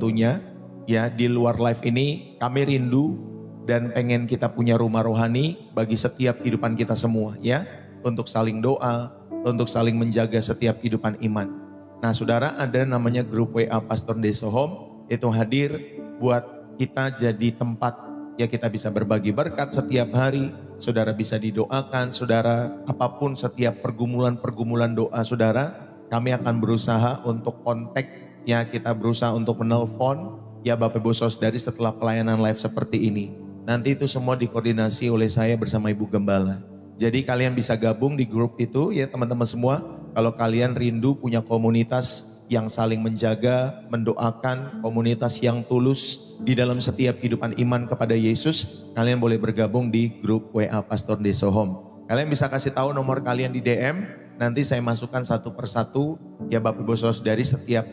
tentunya ya di luar live ini kami rindu dan pengen kita punya rumah rohani bagi setiap kehidupan kita semua ya, untuk saling doa, untuk saling menjaga setiap kehidupan iman. Nah saudara, ada namanya grup WA Pastor Deso Home, itu hadir buat kita jadi tempat ya kita bisa berbagi berkat setiap hari, saudara bisa didoakan, saudara apapun setiap pergumulan-pergumulan doa saudara, kami akan berusaha untuk kontak ya, kita berusaha untuk menelpon ya Bapak Ibu Saudari setelah pelayanan live seperti ini. Nanti itu semua dikoordinasi oleh saya bersama Ibu Gembala. Jadi kalian bisa gabung di grup itu ya teman-teman semua. Kalau kalian rindu punya komunitas yang saling menjaga, mendoakan, komunitas yang tulus di dalam setiap kehidupan iman kepada Yesus, kalian boleh bergabung di grup WA Pastor Deso Home. Kalian bisa kasih tahu nomor kalian di DM, nanti saya masukkan satu persatu ya Bapak Ibu Saudari setiap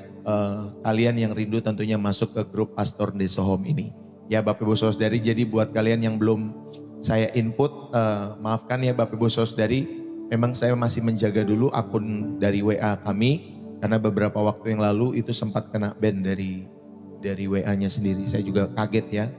kalian yang rindu tentunya masuk ke grup Pastor Deso Home ini. Ya Bapak Ibu Saudari, jadi buat kalian yang belum saya input, maafkan ya Bapak Ibu Saudari, memang saya masih menjaga dulu akun dari WA kami, karena beberapa waktu yang lalu itu sempat kena ban dari WA-nya sendiri. Saya juga kaget ya,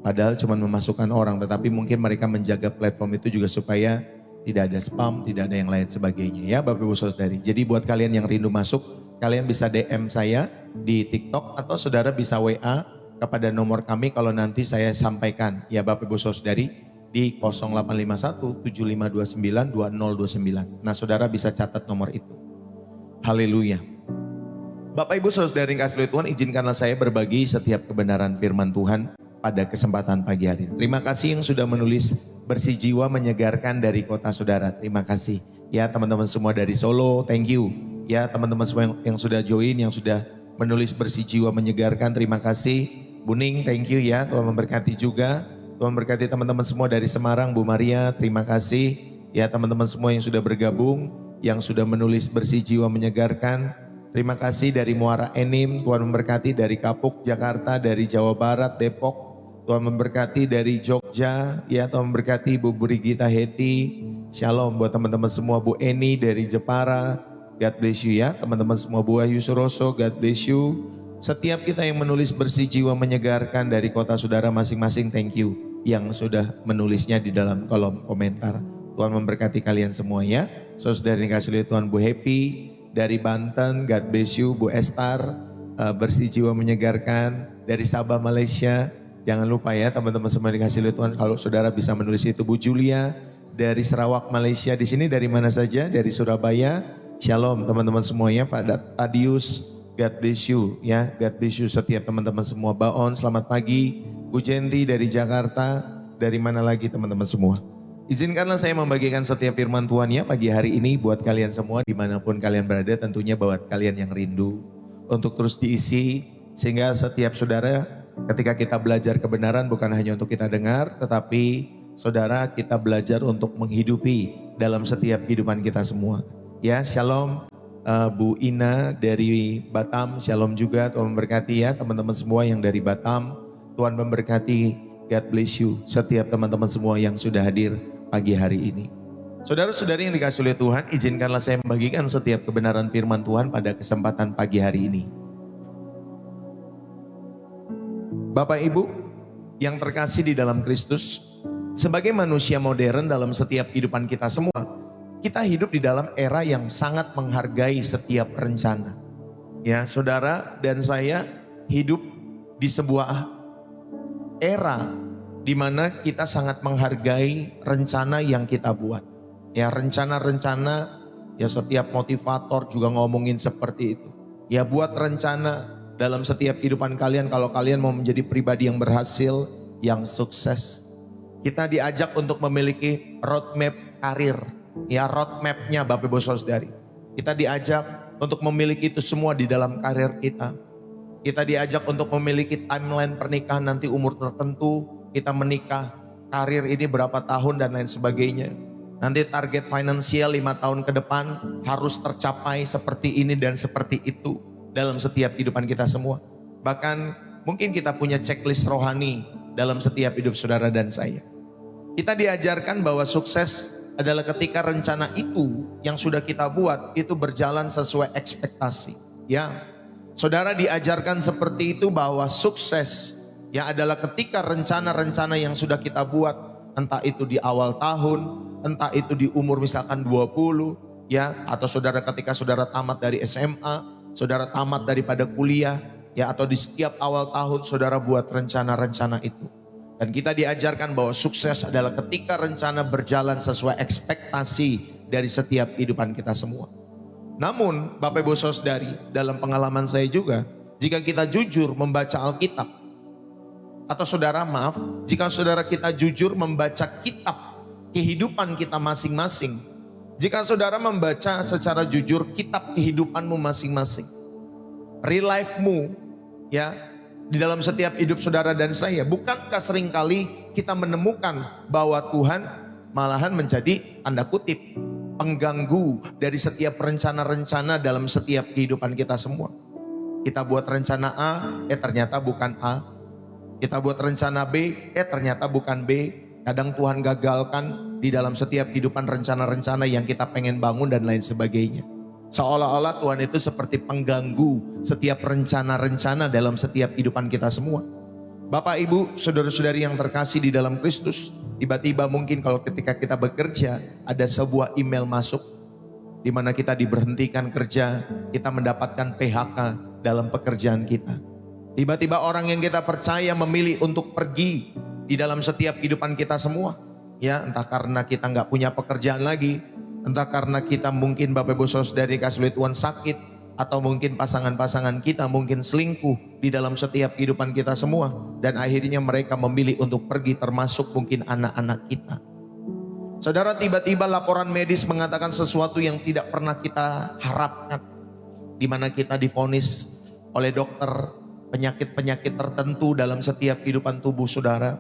padahal cuma memasukkan orang, tetapi mungkin mereka menjaga platform itu juga supaya tidak ada spam, tidak ada yang lain sebagainya ya Bapak Ibu Saudari. Jadi buat kalian yang rindu masuk, kalian bisa DM saya di TikTok atau saudara bisa WA kepada nomor kami kalau nanti saya sampaikan ya Bapak Ibu Saudari di 0851 7529 2029. Nah saudara bisa catat nomor itu. Haleluya. Bapak Ibu Saudari yang kasih Tuhan, izinkanlah saya berbagi setiap kebenaran firman Tuhan pada kesempatan pagi hari. Terima kasih yang sudah menulis bersih jiwa menyegarkan dari kota saudara. Terima kasih. Ya teman-teman semua dari Solo, thank you. Ya teman-teman semua yang sudah join, yang sudah menulis bersih jiwa menyegarkan, terima kasih. Buning, thank you ya, Tuhan memberkati juga. Tuhan memberkati teman-teman semua dari Semarang, Bu Maria, terima kasih. Ya teman-teman semua yang sudah bergabung, yang sudah menulis bersih jiwa menyegarkan. Terima kasih dari Muara Enim, Tuhan memberkati dari Kapuk, Jakarta, dari Jawa Barat, Depok. Tuhan memberkati dari Jogja, ya Tuhan memberkati Bu Brigita Heti. Shalom buat teman-teman semua, Bu Eni dari Jepara. God bless you ya, teman-teman semua, Bu Ayu Suroso, God bless you. Setiap kita yang menulis bersih jiwa menyegarkan dari kota saudara masing-masing, thank you. Yang sudah menulisnya di dalam kolom komentar. Tuhan memberkati kalian semua ya. Saudara yang kasih lihat Tuhan, Bu Happy dari Banten, God bless you. Bu Estar, bersih jiwa menyegarkan dari Sabah, Malaysia. Jangan lupa ya teman-teman semua dikasih lihat Tuhan, kalau saudara bisa menulis itu. Bu Julia dari Sarawak, Malaysia. Di sini dari mana saja? Dari Surabaya. Shalom teman-teman semuanya. Pak Tadius, God bless you ya. God bless you setiap teman-teman semua. Baon, selamat pagi. Bu Jenti dari Jakarta. Dari mana lagi teman-teman semua? Izinkanlah saya membagikan setiap firman Tuhan ya pagi hari ini buat kalian semua dimanapun kalian berada, tentunya buat kalian yang rindu untuk terus diisi, sehingga setiap saudara ketika kita belajar kebenaran bukan hanya untuk kita dengar, tetapi saudara kita belajar untuk menghidupi dalam setiap kehidupan kita semua. Ya, shalom Bu Ina dari Batam, shalom juga, Tuhan memberkati ya teman-teman semua yang dari Batam, Tuhan memberkati, God bless you setiap teman-teman semua yang sudah hadir pagi hari ini. Saudara-saudari yang dikasihi oleh Tuhan, izinkanlah saya membagikan setiap kebenaran firman Tuhan pada kesempatan pagi hari ini. Bapak Ibu yang terkasih di dalam Kristus, sebagai manusia modern dalam setiap kehidupan kita semua, kita hidup di dalam era yang sangat menghargai setiap rencana. Ya, saudara dan saya hidup di sebuah era di mana kita sangat menghargai rencana yang kita buat. Ya, rencana-rencana, ya setiap motivator juga ngomongin seperti itu. Ya, buat rencana dalam setiap kehidupan kalian kalau kalian mau menjadi pribadi yang berhasil, yang sukses. Kita diajak untuk memiliki roadmap karir. Ya, roadmapnya Bapak Ibu Saudari. Kita diajak untuk memiliki itu semua di dalam karir kita. Kita diajak untuk memiliki timeline pernikahan nanti umur tertentu. Kita menikah, karir ini berapa tahun dan lain sebagainya. Nanti target finansial 5 tahun ke depan harus tercapai seperti ini dan seperti itu dalam setiap kehidupan kita semua. Bahkan mungkin kita punya checklist rohani dalam setiap hidup saudara dan saya. Kita diajarkan bahwa sukses adalah ketika rencana itu yang sudah kita buat itu berjalan sesuai ekspektasi. Ya, Saudara diajarkan seperti itu bahwa sukses ya adalah ketika rencana-rencana yang sudah kita buat, entah itu di awal tahun, entah itu di umur misalkan 20 ya, atau saudara ketika saudara tamat dari SMA, saudara tamat daripada kuliah ya, atau di setiap awal tahun saudara buat rencana-rencana itu. Dan kita diajarkan bahwa sukses adalah ketika rencana berjalan sesuai ekspektasi dari setiap kehidupan kita semua. Namun Bapak Ibu Saudari, dalam pengalaman saya juga, jika kita jujur membaca Alkitab, atau saudara maaf, jika saudara kita jujur membaca kitab kehidupan kita masing-masing, jika saudara membaca secara jujur kitab kehidupanmu masing-masing, real life-mu ya, di dalam setiap hidup saudara dan saya, bukankah seringkali kita menemukan bahwa Tuhan malahan menjadi tanda kutip pengganggu dari setiap rencana-rencana dalam setiap kehidupan kita semua. Kita buat rencana A, ternyata bukan A. Kita buat rencana B, ternyata bukan B. Kadang Tuhan gagalkan di dalam setiap kehidupan rencana-rencana yang kita pengen bangun dan lain sebagainya. Seolah-olah Tuhan itu seperti pengganggu setiap rencana-rencana dalam setiap kehidupan kita semua. Bapak, Ibu, saudara-saudari yang terkasih di dalam Kristus, tiba-tiba mungkin kalau ketika kita bekerja ada sebuah email masuk di mana kita diberhentikan kerja, kita mendapatkan PHK dalam pekerjaan kita. Tiba-tiba orang yang kita percaya memilih untuk pergi di dalam setiap kehidupan kita semua. Ya, entah karena kita nggak punya pekerjaan lagi, entah karena kita mungkin Bapak Ibu Saudari kasih Tuhan sakit, atau mungkin pasangan-pasangan kita mungkin selingkuh di dalam setiap kehidupan kita semua. Dan akhirnya mereka memilih untuk pergi, termasuk mungkin anak-anak kita. Saudara, tiba-tiba laporan medis mengatakan sesuatu yang tidak pernah kita harapkan, di mana kita divonis oleh dokter penyakit-penyakit tertentu dalam setiap kehidupan tubuh saudara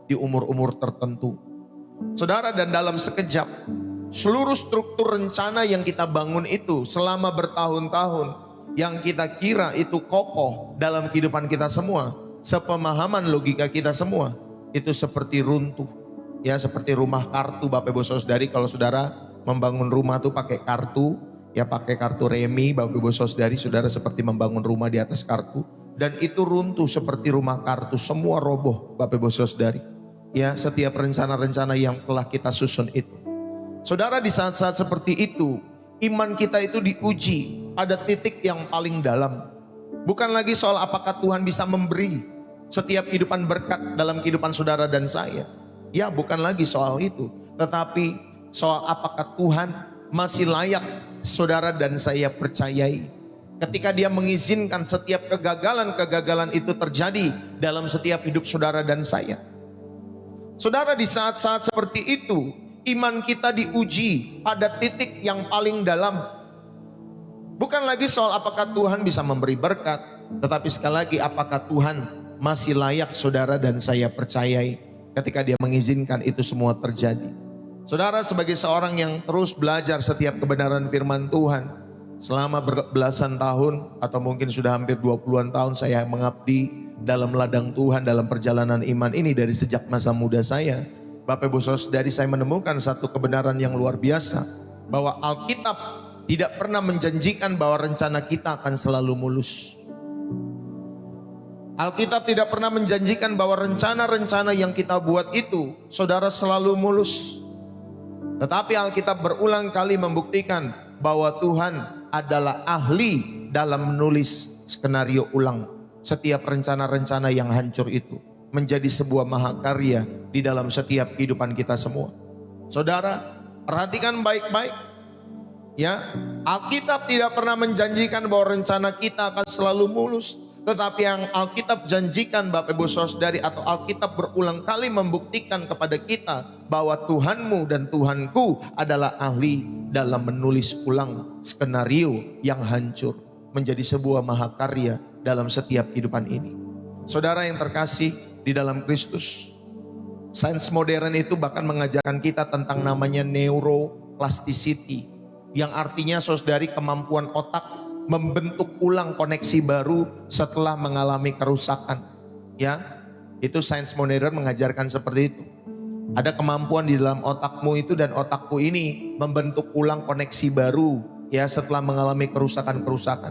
di umur-umur tertentu. Saudara, dan dalam sekejap seluruh struktur rencana yang kita bangun itu selama bertahun-tahun, yang kita kira itu kokoh dalam kehidupan kita semua, sepemahaman logika kita semua, itu seperti runtuh. Ya, seperti rumah kartu Bapak Ibu Saudari. Kalau saudara membangun rumah tuh pakai kartu, ya pakai kartu remi Bapak Ibu Saudari, saudara seperti membangun rumah di atas kartu. Dan itu runtuh seperti rumah kartu, semua roboh Bapak Ibu Saudari. Ya, setiap rencana-rencana yang telah kita susun itu. Saudara, di saat-saat seperti itu, iman kita itu diuji pada titik yang paling dalam. Bukan lagi soal apakah Tuhan bisa memberi setiap kehidupan berkat dalam kehidupan saudara dan saya. Ya, bukan lagi soal itu. Tetapi soal apakah Tuhan masih layak saudara dan saya percayai. Ketika Dia mengizinkan setiap kegagalan-kegagalan itu terjadi dalam setiap hidup saudara dan saya. Saudara, di saat-saat seperti itu, iman kita diuji pada titik yang paling dalam. Bukan lagi soal apakah Tuhan bisa memberi berkat, tetapi sekali lagi apakah Tuhan masih layak saudara dan saya percayai ketika Dia mengizinkan itu semua terjadi. Saudara, sebagai seorang yang terus belajar setiap kebenaran firman Tuhan selama belasan tahun, atau mungkin sudah hampir 20-an tahun saya mengabdi dalam ladang Tuhan dalam perjalanan iman ini dari sejak masa muda saya. Bapak Ibu Saudari, saya menemukan satu kebenaran yang luar biasa, bahwa Alkitab tidak pernah menjanjikan bahwa rencana kita akan selalu mulus. Alkitab tidak pernah menjanjikan bahwa rencana-rencana yang kita buat itu saudara selalu mulus. Tetapi Alkitab berulang kali membuktikan bahwa Tuhan adalah ahli dalam menulis skenario ulang setiap rencana-rencana yang hancur itu menjadi sebuah mahakarya di dalam setiap kehidupan kita semua. Saudara, perhatikan baik-baik. Ya, Alkitab tidak pernah menjanjikan bahwa rencana kita akan selalu mulus. Tetapi yang Alkitab janjikan Bapak Ibu Saudari, atau Alkitab berulang kali membuktikan kepada kita bahwa Tuhanmu dan Tuhanku adalah ahli dalam menulis ulang skenario yang hancur menjadi sebuah mahakarya dalam setiap kehidupan ini. Saudara yang terkasih di dalam Kristus, sains modern itu bahkan mengajarkan kita tentang namanya neuroplasticity, yang artinya saudari kemampuan otak membentuk ulang koneksi baru setelah mengalami kerusakan. Ya, itu sains modern mengajarkan seperti itu. Ada kemampuan di dalam otakmu itu dan otakku ini membentuk ulang koneksi baru ya setelah mengalami kerusakan-kerusakan.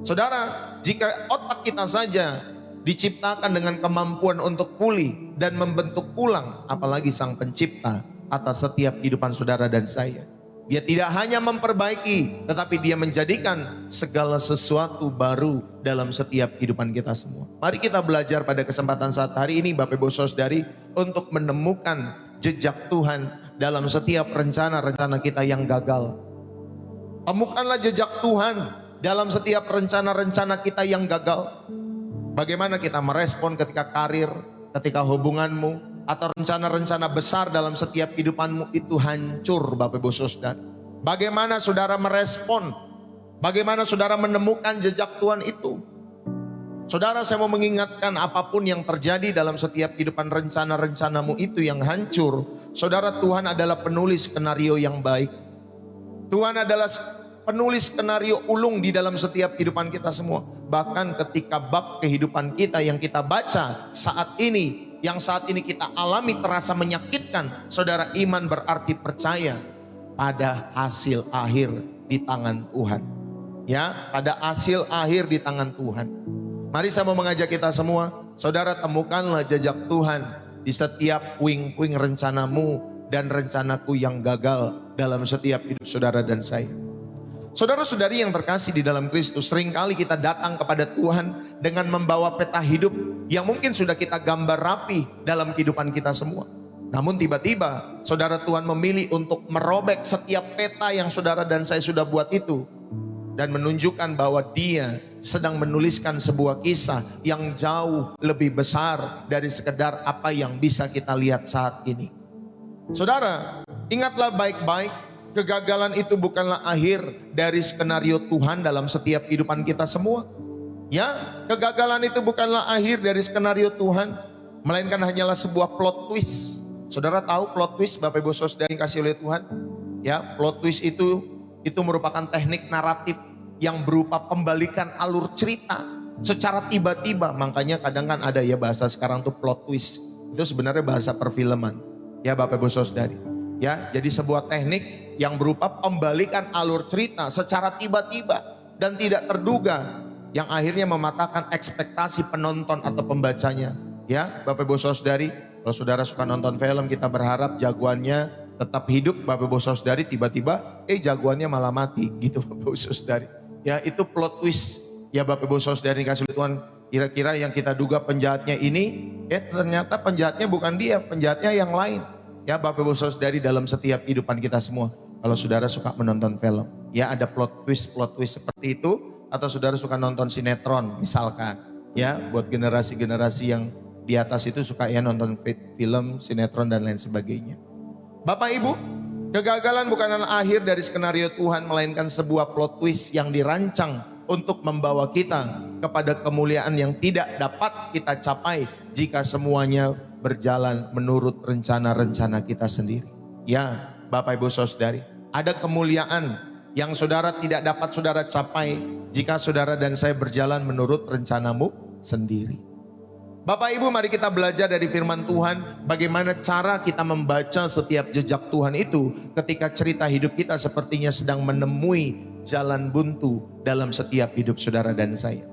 Saudara, jika otak kita saja diciptakan dengan kemampuan untuk pulih dan membentuk ulang, apalagi Sang Pencipta atas setiap kehidupan saudara dan saya. Dia tidak hanya memperbaiki, tetapi dia menjadikan segala sesuatu baru dalam setiap kehidupan kita semua. Mari kita belajar pada kesempatan saat hari ini, Bapak Ibu Saudari, untuk menemukan jejak Tuhan dalam setiap rencana-rencana kita yang gagal. Temukanlah jejak Tuhan dalam setiap rencana-rencana kita yang gagal. Bagaimana kita merespon ketika karir, ketika hubunganmu, atau rencana-rencana besar dalam setiap kehidupanmu itu hancur, Bapak Ibu Saudara. Bagaimana saudara merespon? Bagaimana saudara menemukan jejak Tuhan itu? Saudara, saya mau mengingatkan, apapun yang terjadi dalam setiap kehidupan rencana-rencanamu itu yang hancur, saudara, Tuhan adalah penulis skenario yang baik. Tuhan adalah penulis skenario ulung di dalam setiap kehidupan kita semua. Bahkan ketika bab kehidupan kita yang kita baca saat ini, yang saat ini kita alami terasa menyakitkan, saudara, iman berarti percaya pada hasil akhir di tangan Tuhan. Ya, pada hasil akhir di tangan Tuhan. Mari saya mau mengajak kita semua, saudara, temukanlah jejak Tuhan di setiap puing-puing rencanamu dan rencanaku yang gagal dalam setiap hidup saudara dan saya. Saudara-saudari yang terkasih di dalam Kristus, seringkali kita datang kepada Tuhan dengan membawa peta hidup yang mungkin sudah kita gambar rapi dalam kehidupan kita semua. Namun tiba-tiba saudara, Tuhan memilih untuk merobek setiap peta yang saudara dan saya sudah buat itu, dan menunjukkan bahwa Dia sedang menuliskan sebuah kisah yang jauh lebih besar dari sekedar apa yang bisa kita lihat saat ini. Saudara, ingatlah baik-baik, kegagalan itu bukanlah akhir dari skenario Tuhan dalam setiap kehidupan kita semua. Ya, kegagalan itu bukanlah akhir dari skenario Tuhan, melainkan hanyalah sebuah plot twist. Saudara tahu plot twist, Bapak Ibu Saudara yang kasih oleh Tuhan? Ya, plot twist itu merupakan teknik naratif yang berupa pembalikan alur cerita secara tiba-tiba. Makanya kadang kan ada ya bahasa sekarang tuh plot twist. Itu sebenarnya bahasa perfilman. Ya Bapak Ibu Saudari. Ya, jadi sebuah teknik yang berupa pembalikan alur cerita secara tiba-tiba dan tidak terduga, yang akhirnya mematahkan ekspektasi penonton atau pembacanya. Ya, Bapak Ibu Saudari, kalau saudara suka nonton film, kita berharap jagoannya tetap hidup, Bapak Ibu Saudari, tiba-tiba jagoannya malah mati gitu, Bapak Ibu Saudari. Ya, itu plot twist. Ya Bapak Ibu Saudari kasih Tuhan, kira-kira yang kita duga penjahatnya ini, ternyata penjahatnya bukan dia, penjahatnya yang lain. Ya Bapak Ibu Saudari, dalam setiap kehidupan kita semua, kalau saudara suka menonton film, ya ada plot twist seperti itu, atau saudara suka nonton sinetron misalkan, ya buat generasi-generasi yang di atas itu suka ya nonton film, sinetron dan lain sebagainya. Bapak Ibu, kegagalan bukanlah akhir dari skenario Tuhan, melainkan sebuah plot twist yang dirancang untuk membawa kita kepada kemuliaan yang tidak dapat kita capai jika semuanya berjalan menurut rencana-rencana kita sendiri. Ya Bapak Ibu Saudari, ada kemuliaan yang saudara tidak dapat saudara capai jika saudara dan saya berjalan menurut rencanamu sendiri. Bapak Ibu, mari kita belajar dari firman Tuhan bagaimana cara kita membaca setiap jejak Tuhan itu ketika cerita hidup kita sepertinya sedang menemui jalan buntu dalam setiap hidup saudara dan saya.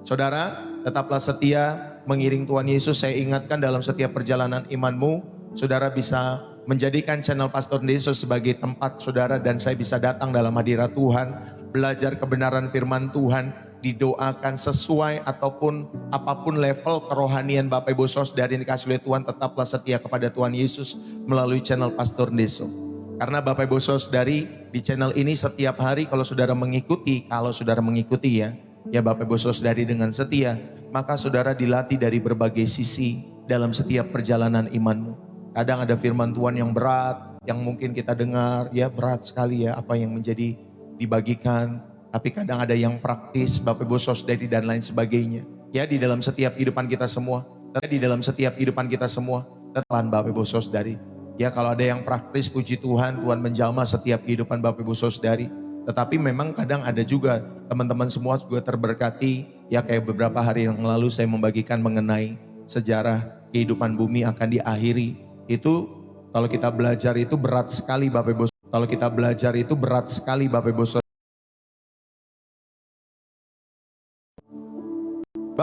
Saudara, tetaplah setia mengiring Tuhan Yesus. Saya ingatkan dalam setiap perjalanan imanmu, saudara bisa menjadikan channel Pastor Yesus sebagai tempat saudara dan saya bisa datang dalam hadirat Tuhan, belajar kebenaran firman Tuhan, didoakan sesuai ataupun apapun level kerohanian Bapak Ibu Saudara yang dikasih oleh Tuhan. Tetaplah setia kepada Tuhan Yesus melalui channel Pastor Yesus. Karena Bapak Ibu Saudari, di channel ini setiap hari kalau saudara mengikuti ya Bapak Ibu Saudari dengan setia, maka saudara dilatih dari berbagai sisi dalam setiap perjalanan imanmu. Kadang ada firman Tuhan yang berat, yang mungkin kita dengar, ya berat sekali ya apa yang menjadi dibagikan. Tapi kadang ada yang praktis, Bapak Ibu Saudari dan lain sebagainya. Ya di dalam setiap kehidupan kita semua, telan Bapak Ibu Saudari. Ya kalau ada yang praktis, puji Tuhan, Tuhan menjamah setiap kehidupan Bapak Ibu Saudari. Tetapi memang kadang ada juga teman-teman semua juga terberkati. Ya kayak beberapa hari yang lalu saya membagikan mengenai sejarah kehidupan bumi akan diakhiri. Itu kalau kita belajar itu berat sekali Bapak Ibu. Kalau kita belajar itu berat sekali Bapak Ibu.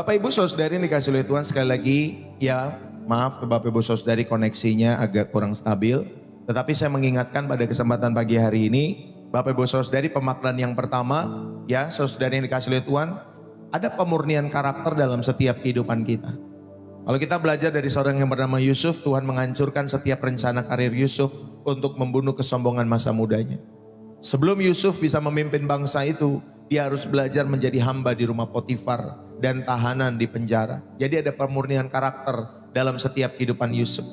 Bapak Ibu Saudari yang dikasih oleh Tuhan, sekali lagi ya maaf Bapak Ibu Saudari koneksinya agak kurang stabil. Tetapi saya mengingatkan pada kesempatan pagi hari ini, Bapak Ibu Saudari, pemaknaan yang pertama ya Saudari yang dikasih oleh Tuhan, ada pemurnian karakter dalam setiap kehidupan kita. Kalau kita belajar dari seorang yang bernama Yusuf, Tuhan menghancurkan setiap rencana karir Yusuf untuk membunuh kesombongan masa mudanya. Sebelum Yusuf bisa memimpin bangsa itu, dia harus belajar menjadi hamba di rumah Potifar dan tahanan di penjara. Jadi ada pemurnian karakter dalam setiap kehidupan Yusuf.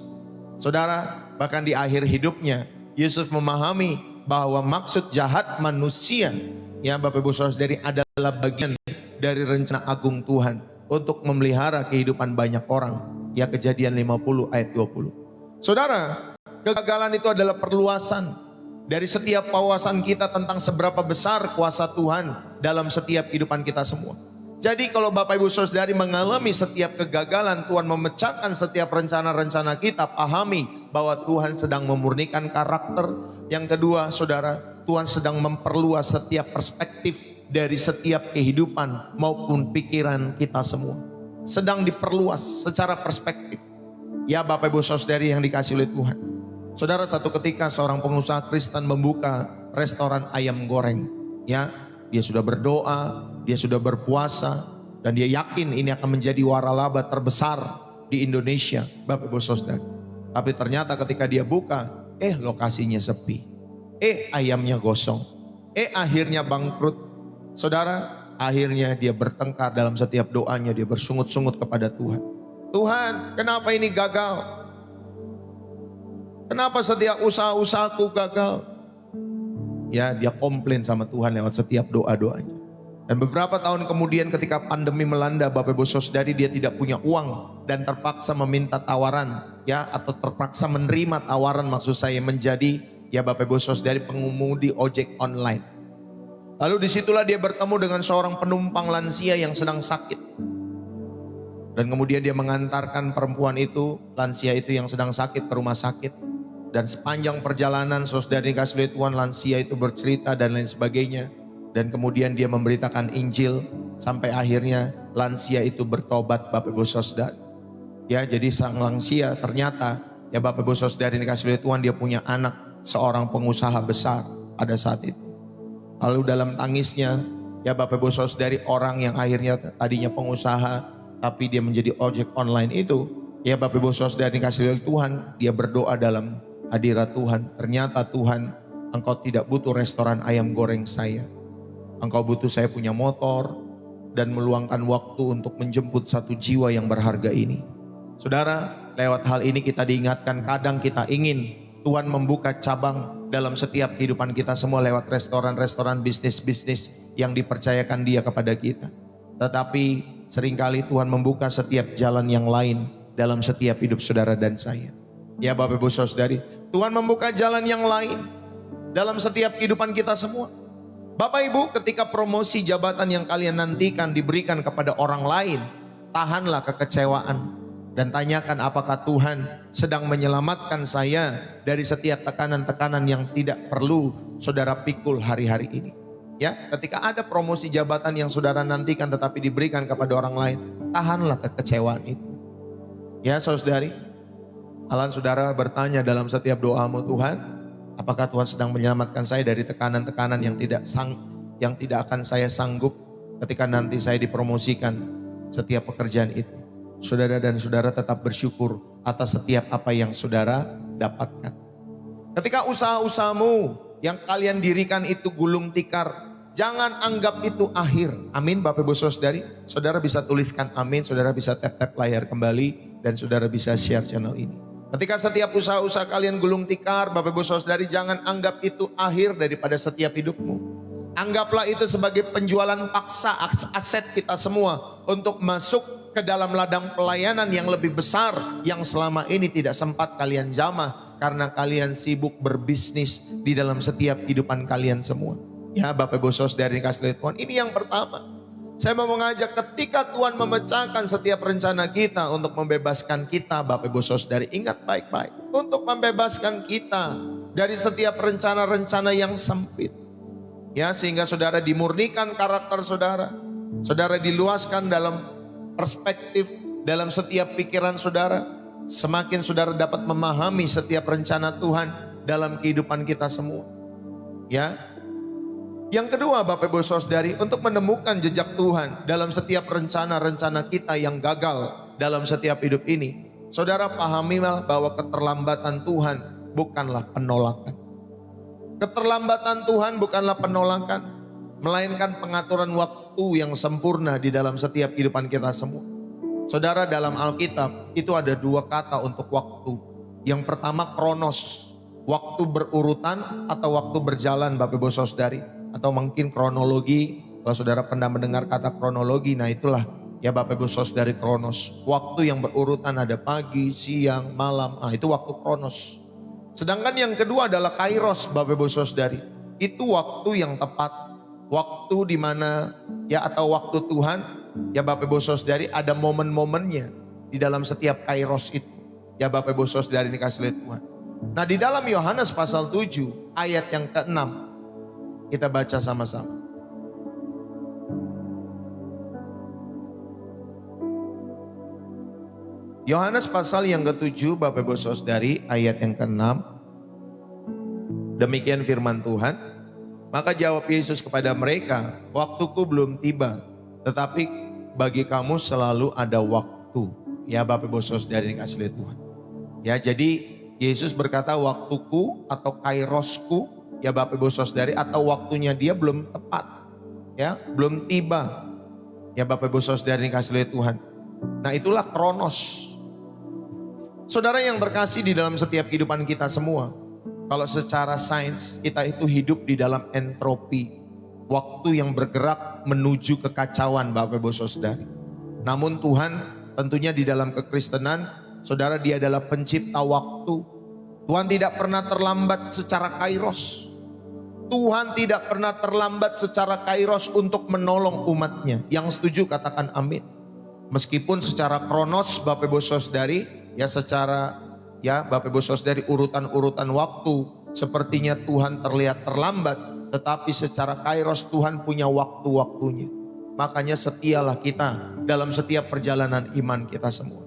Saudara, bahkan di akhir hidupnya, Yusuf memahami bahwa maksud jahat manusia, ya Bapak Ibu Saudari, adalah bagian dari rencana agung Tuhan untuk memelihara kehidupan banyak orang. Ya, Kejadian 50 ayat 20. Saudara, kegagalan itu adalah perluasan dari setiap wawasan kita tentang seberapa besar kuasa Tuhan dalam setiap kehidupan kita semua. Jadi kalau Bapak Ibu Saudari mengalami setiap kegagalan, Tuhan memecahkan setiap rencana-rencana kita, pahami bahwa Tuhan sedang memurnikan karakter. Yang kedua, saudara, Tuhan sedang memperluas setiap perspektif dari setiap kehidupan maupun pikiran kita semua. Sedang diperluas secara perspektif. Ya Bapak Ibu Saudari yang dikasih oleh Tuhan. Saudara, satu ketika seorang pengusaha Kristen membuka restoran ayam goreng. Ya, dia sudah berdoa, dia sudah berpuasa, dan dia yakin ini akan menjadi waralaba terbesar di Indonesia, Bapak Ibu Saudara. Tapi ternyata ketika dia buka, lokasinya sepi, ayamnya gosong, akhirnya bangkrut. Saudara, akhirnya dia bertengkar dalam setiap doanya, dia bersungut-sungut kepada Tuhan. Tuhan, kenapa ini gagal? Kenapa setiap usaha-usahaku gagal? Ya, dia komplain sama Tuhan lewat setiap doa-doanya. Dan beberapa tahun kemudian ketika pandemi melanda, Bapak Ibu Saudari, dia tidak punya uang dan terpaksa meminta tawaran, ya, atau terpaksa menerima tawaran, maksud saya, menjadi ya Bapak Ibu Saudari pengemudi ojek online. Lalu disitulah dia bertemu dengan seorang penumpang lansia yang sedang sakit. Dan kemudian dia mengantarkan perempuan itu, lansia itu yang sedang sakit, ke rumah sakit. Dan sepanjang perjalanan Saudari kasih oleh Tuhan, lansia itu bercerita dan lain sebagainya. Dan kemudian dia memberitakan Injil sampai akhirnya lansia itu bertobat, Bapak Ibu Saudari. Ya, jadi sang lansia ternyata ya Bapak Ibu Saudari dikasih oleh Tuhan, dia punya anak seorang pengusaha besar pada saat itu. Lalu dalam tangisnya ya Bapak Ibu Saudari, orang yang akhirnya tadinya pengusaha tapi dia menjadi ojek online itu, ya Bapak Ibu Saudari dikasih oleh Tuhan, dia berdoa dalam hadirat Tuhan. Ternyata Tuhan, Engkau tidak butuh restoran ayam goreng saya. Engkau butuh saya punya motor dan meluangkan waktu untuk menjemput satu jiwa yang berharga ini. Saudara, lewat hal ini kita diingatkan, kadang kita ingin Tuhan membuka cabang dalam setiap kehidupan kita semua lewat restoran-restoran, bisnis-bisnis yang dipercayakan Dia kepada kita. Tetapi seringkali Tuhan membuka setiap jalan yang lain dalam setiap hidup saudara dan saya. Ya Bapak Ibu Saudari, Tuhan membuka jalan yang lain dalam setiap kehidupan kita semua. Bapak Ibu, ketika promosi jabatan yang kalian nantikan diberikan kepada orang lain, tahanlah kekecewaan dan tanyakan apakah Tuhan sedang menyelamatkan saya dari setiap tekanan-tekanan yang tidak perlu saudara pikul hari-hari ini. Ya, ketika ada promosi jabatan yang saudara nantikan tetapi diberikan kepada orang lain, tahanlah kekecewaan itu. Ya saudari, Alan saudara bertanya dalam setiap doamu, Tuhan, apakah Tuhan sedang menyelamatkan saya dari tekanan-tekanan yang tidak akan saya sanggup ketika nanti saya dipromosikan setiap pekerjaan itu. Saudara dan saudara tetap bersyukur atas setiap apa yang saudara dapatkan. Ketika usaha-usahamu yang kalian dirikan itu gulung tikar, jangan anggap itu akhir. Amin Bapak Ibu Saudari. Saudara bisa tuliskan amin, saudara bisa tap-tap layar kembali, dan saudara bisa share channel ini. Ketika setiap usaha-usaha kalian gulung tikar, Bapak Ibu Saudari, jangan anggap itu akhir daripada setiap hidupmu. Anggaplah itu sebagai penjualan paksa aset kita semua untuk masuk ke dalam ladang pelayanan yang lebih besar yang selama ini tidak sempat kalian jamah karena kalian sibuk berbisnis di dalam setiap kehidupan kalian semua. Ya Bapak Ibu Saudari kasih Tuhan, ini yang pertama. Saya mau mengajak, ketika Tuhan memecahkan setiap rencana kita untuk membebaskan kita, Bapak Ibu Saudari, ingat baik-baik. Untuk membebaskan kita dari setiap rencana-rencana yang sempit. Ya, sehingga saudara dimurnikan karakter saudara. Saudara diluaskan dalam perspektif dalam setiap pikiran saudara, semakin saudara dapat memahami setiap rencana Tuhan dalam kehidupan kita semua. Ya. Yang kedua, Bapak Ibu Saudari, untuk menemukan jejak Tuhan dalam setiap rencana-rencana kita yang gagal dalam setiap hidup ini, saudara pahamilah bahwa keterlambatan Tuhan bukanlah penolakan. Keterlambatan Tuhan bukanlah penolakan, melainkan pengaturan waktu yang sempurna di dalam setiap kehidupan kita semua. Saudara, dalam Alkitab itu ada dua kata untuk waktu. Yang pertama kronos, waktu berurutan atau waktu berjalan, Bapak Ibu Saudari. Atau mungkin kronologi, kalau saudara pernah mendengar kata kronologi, nah itulah ya Bapak Ibu Saudari kronos. Waktu yang berurutan ada pagi, siang, malam, itu waktu kronos. Sedangkan yang kedua adalah kairos, Bapak Ibu Saudari. Itu waktu yang tepat, waktu di mana ya atau waktu Tuhan, ya Bapak Ibu Saudari ada momen-momennya di dalam setiap kairos itu. Ya Bapak Ibu Saudari dikasih lihat Tuhan. Nah di dalam Yohanes pasal 7 ayat yang ke-6, kita baca sama-sama. Yohanes pasal yang ke-7 Bapak Ibu Saudari ayat yang ke-6. Demikian firman Tuhan. Maka jawab Yesus kepada mereka, waktuku belum tiba, tetapi bagi kamu selalu ada waktu. Ya Bapak Ibu Saudari dikasih lihat Tuhan. Ya jadi Yesus berkata waktuku atau kairosku, ya Bapak Ibu Saudari, atau waktunya dia belum tepat, ya belum tiba, ya Bapak Ibu Saudari dikasih oleh Tuhan. Nah itulah kronos. Saudara yang terkasih di dalam setiap kehidupan kita semua, kalau secara sains kita itu hidup di dalam entropi, waktu yang bergerak menuju kekacauan, Bapak Ibu Saudari. Namun Tuhan tentunya di dalam kekristenan, saudara, dia adalah pencipta waktu. Tuhan tidak pernah terlambat secara kairos. Tuhan tidak pernah terlambat secara kairos untuk menolong umatnya. Yang setuju katakan amin. Meskipun secara kronos Bapak Ibu Saudari, ya secara ya Bapak Ibu Saudari urutan-urutan waktu sepertinya Tuhan terlihat terlambat, tetapi secara kairos Tuhan punya waktu-waktunya. Makanya setialah kita dalam setiap perjalanan iman kita semua.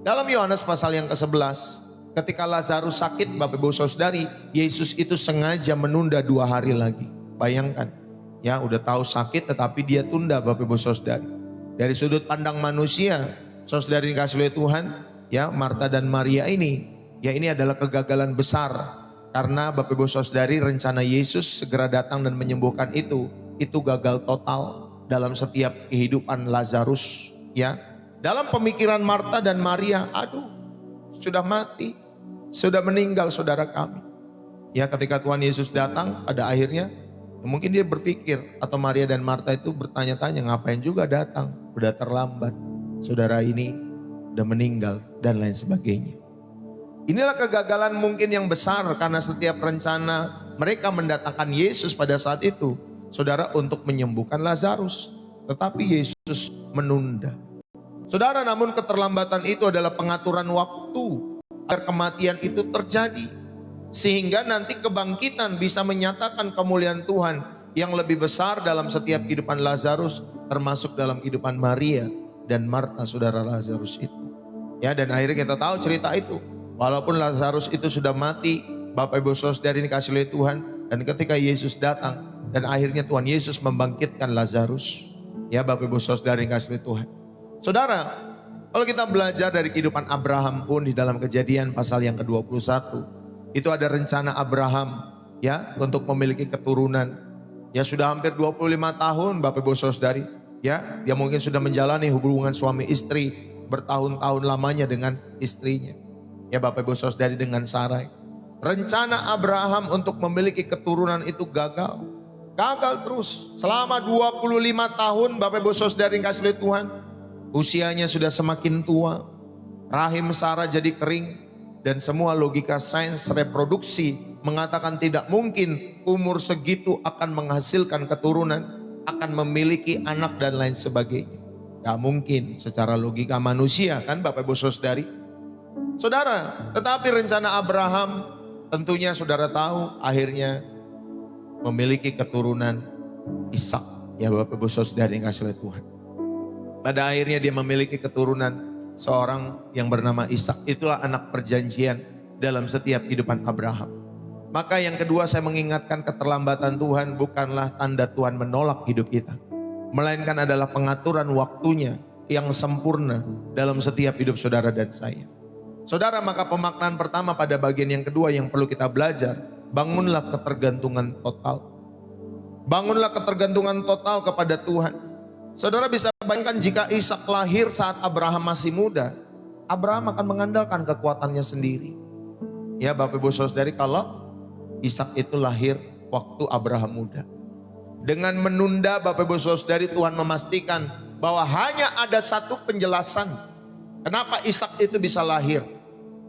Dalam Yohanes pasal yang ke-11, ketika Lazarus sakit, Bapak Ibu Saudari, Yesus itu sengaja menunda 2 hari lagi. Bayangkan, ya udah tahu sakit tetapi dia tunda, Bapak Ibu Saudari. Dari sudut pandang manusia, Saudari dikasih oleh Tuhan, ya Marta dan Maria ini, ya ini adalah kegagalan besar. Karena Bapak Ibu Saudari, rencana Yesus segera datang dan menyembuhkan itu gagal total dalam setiap kehidupan Lazarus. Ya, dalam pemikiran Marta dan Maria, aduh, sudah mati, sudah meninggal saudara kami. Ya ketika Tuhan Yesus datang pada akhirnya, mungkin dia berpikir atau Maria dan Marta itu bertanya-tanya, ngapain juga datang, udah terlambat, saudara ini udah meninggal dan lain sebagainya. Inilah kegagalan mungkin yang besar karena setiap rencana mereka mendatangkan Yesus pada saat itu, saudara, untuk menyembuhkan Lazarus, tetapi Yesus menunda. Saudara, namun keterlambatan itu adalah pengaturan waktu agar kematian itu terjadi. Sehingga nanti kebangkitan bisa menyatakan kemuliaan Tuhan yang lebih besar dalam setiap kehidupan Lazarus, termasuk dalam kehidupan Maria dan Marta, saudara Lazarus itu. Ya, dan akhirnya kita tahu cerita itu. Walaupun Lazarus itu sudah mati, Bapak Ibu Saudari dikasih oleh Tuhan, dan ketika Yesus datang dan akhirnya Tuhan Yesus membangkitkan Lazarus. Ya, Bapak Ibu Saudari dikasih oleh Tuhan. Saudara, kalau kita belajar dari kehidupan Abraham pun di dalam Kejadian pasal yang ke-21, itu ada rencana Abraham ya untuk memiliki keturunan. Ya sudah hampir 25 tahun Bapak Ibu Saudari, ya dia mungkin sudah menjalani hubungan suami istri bertahun-tahun lamanya dengan istrinya. Ya Bapak Ibu Saudari, dengan Sarai. Rencana Abraham untuk memiliki keturunan itu gagal. Gagal terus selama 25 tahun Bapak Ibu Saudari kasih oleh Tuhan. Usianya sudah semakin tua, rahim Sarah jadi kering, dan semua logika sains reproduksi mengatakan tidak mungkin umur segitu akan menghasilkan keturunan, akan memiliki anak dan lain sebagainya. Gak mungkin secara logika manusia kan Bapak Ibu Saudari. Saudara, tetapi rencana Abraham tentunya saudara tahu akhirnya memiliki keturunan Ishak. Ya Bapak Ibu Saudari yang kasih oleh Tuhan. Pada akhirnya dia memiliki keturunan seorang yang bernama Ishak. Itulah anak perjanjian dalam setiap kehidupan Abraham. Maka yang kedua saya mengingatkan keterlambatan Tuhan bukanlah tanda Tuhan menolak hidup kita. Melainkan adalah pengaturan waktunya yang sempurna dalam setiap hidup saudara dan saya. Saudara, maka pemaknaan pertama pada bagian yang kedua yang perlu kita belajar, bangunlah ketergantungan total. Bangunlah ketergantungan total kepada Tuhan. Saudara bisa bayangkan jika Ishak lahir saat Abraham masih muda, Abraham akan mengandalkan kekuatannya sendiri. Ya Bapak Ibu Saudari, kalau Ishak itu lahir waktu Abraham muda. Dengan menunda Bapak Ibu Saudari, Tuhan memastikan bahwa hanya ada satu penjelasan kenapa Ishak itu bisa lahir.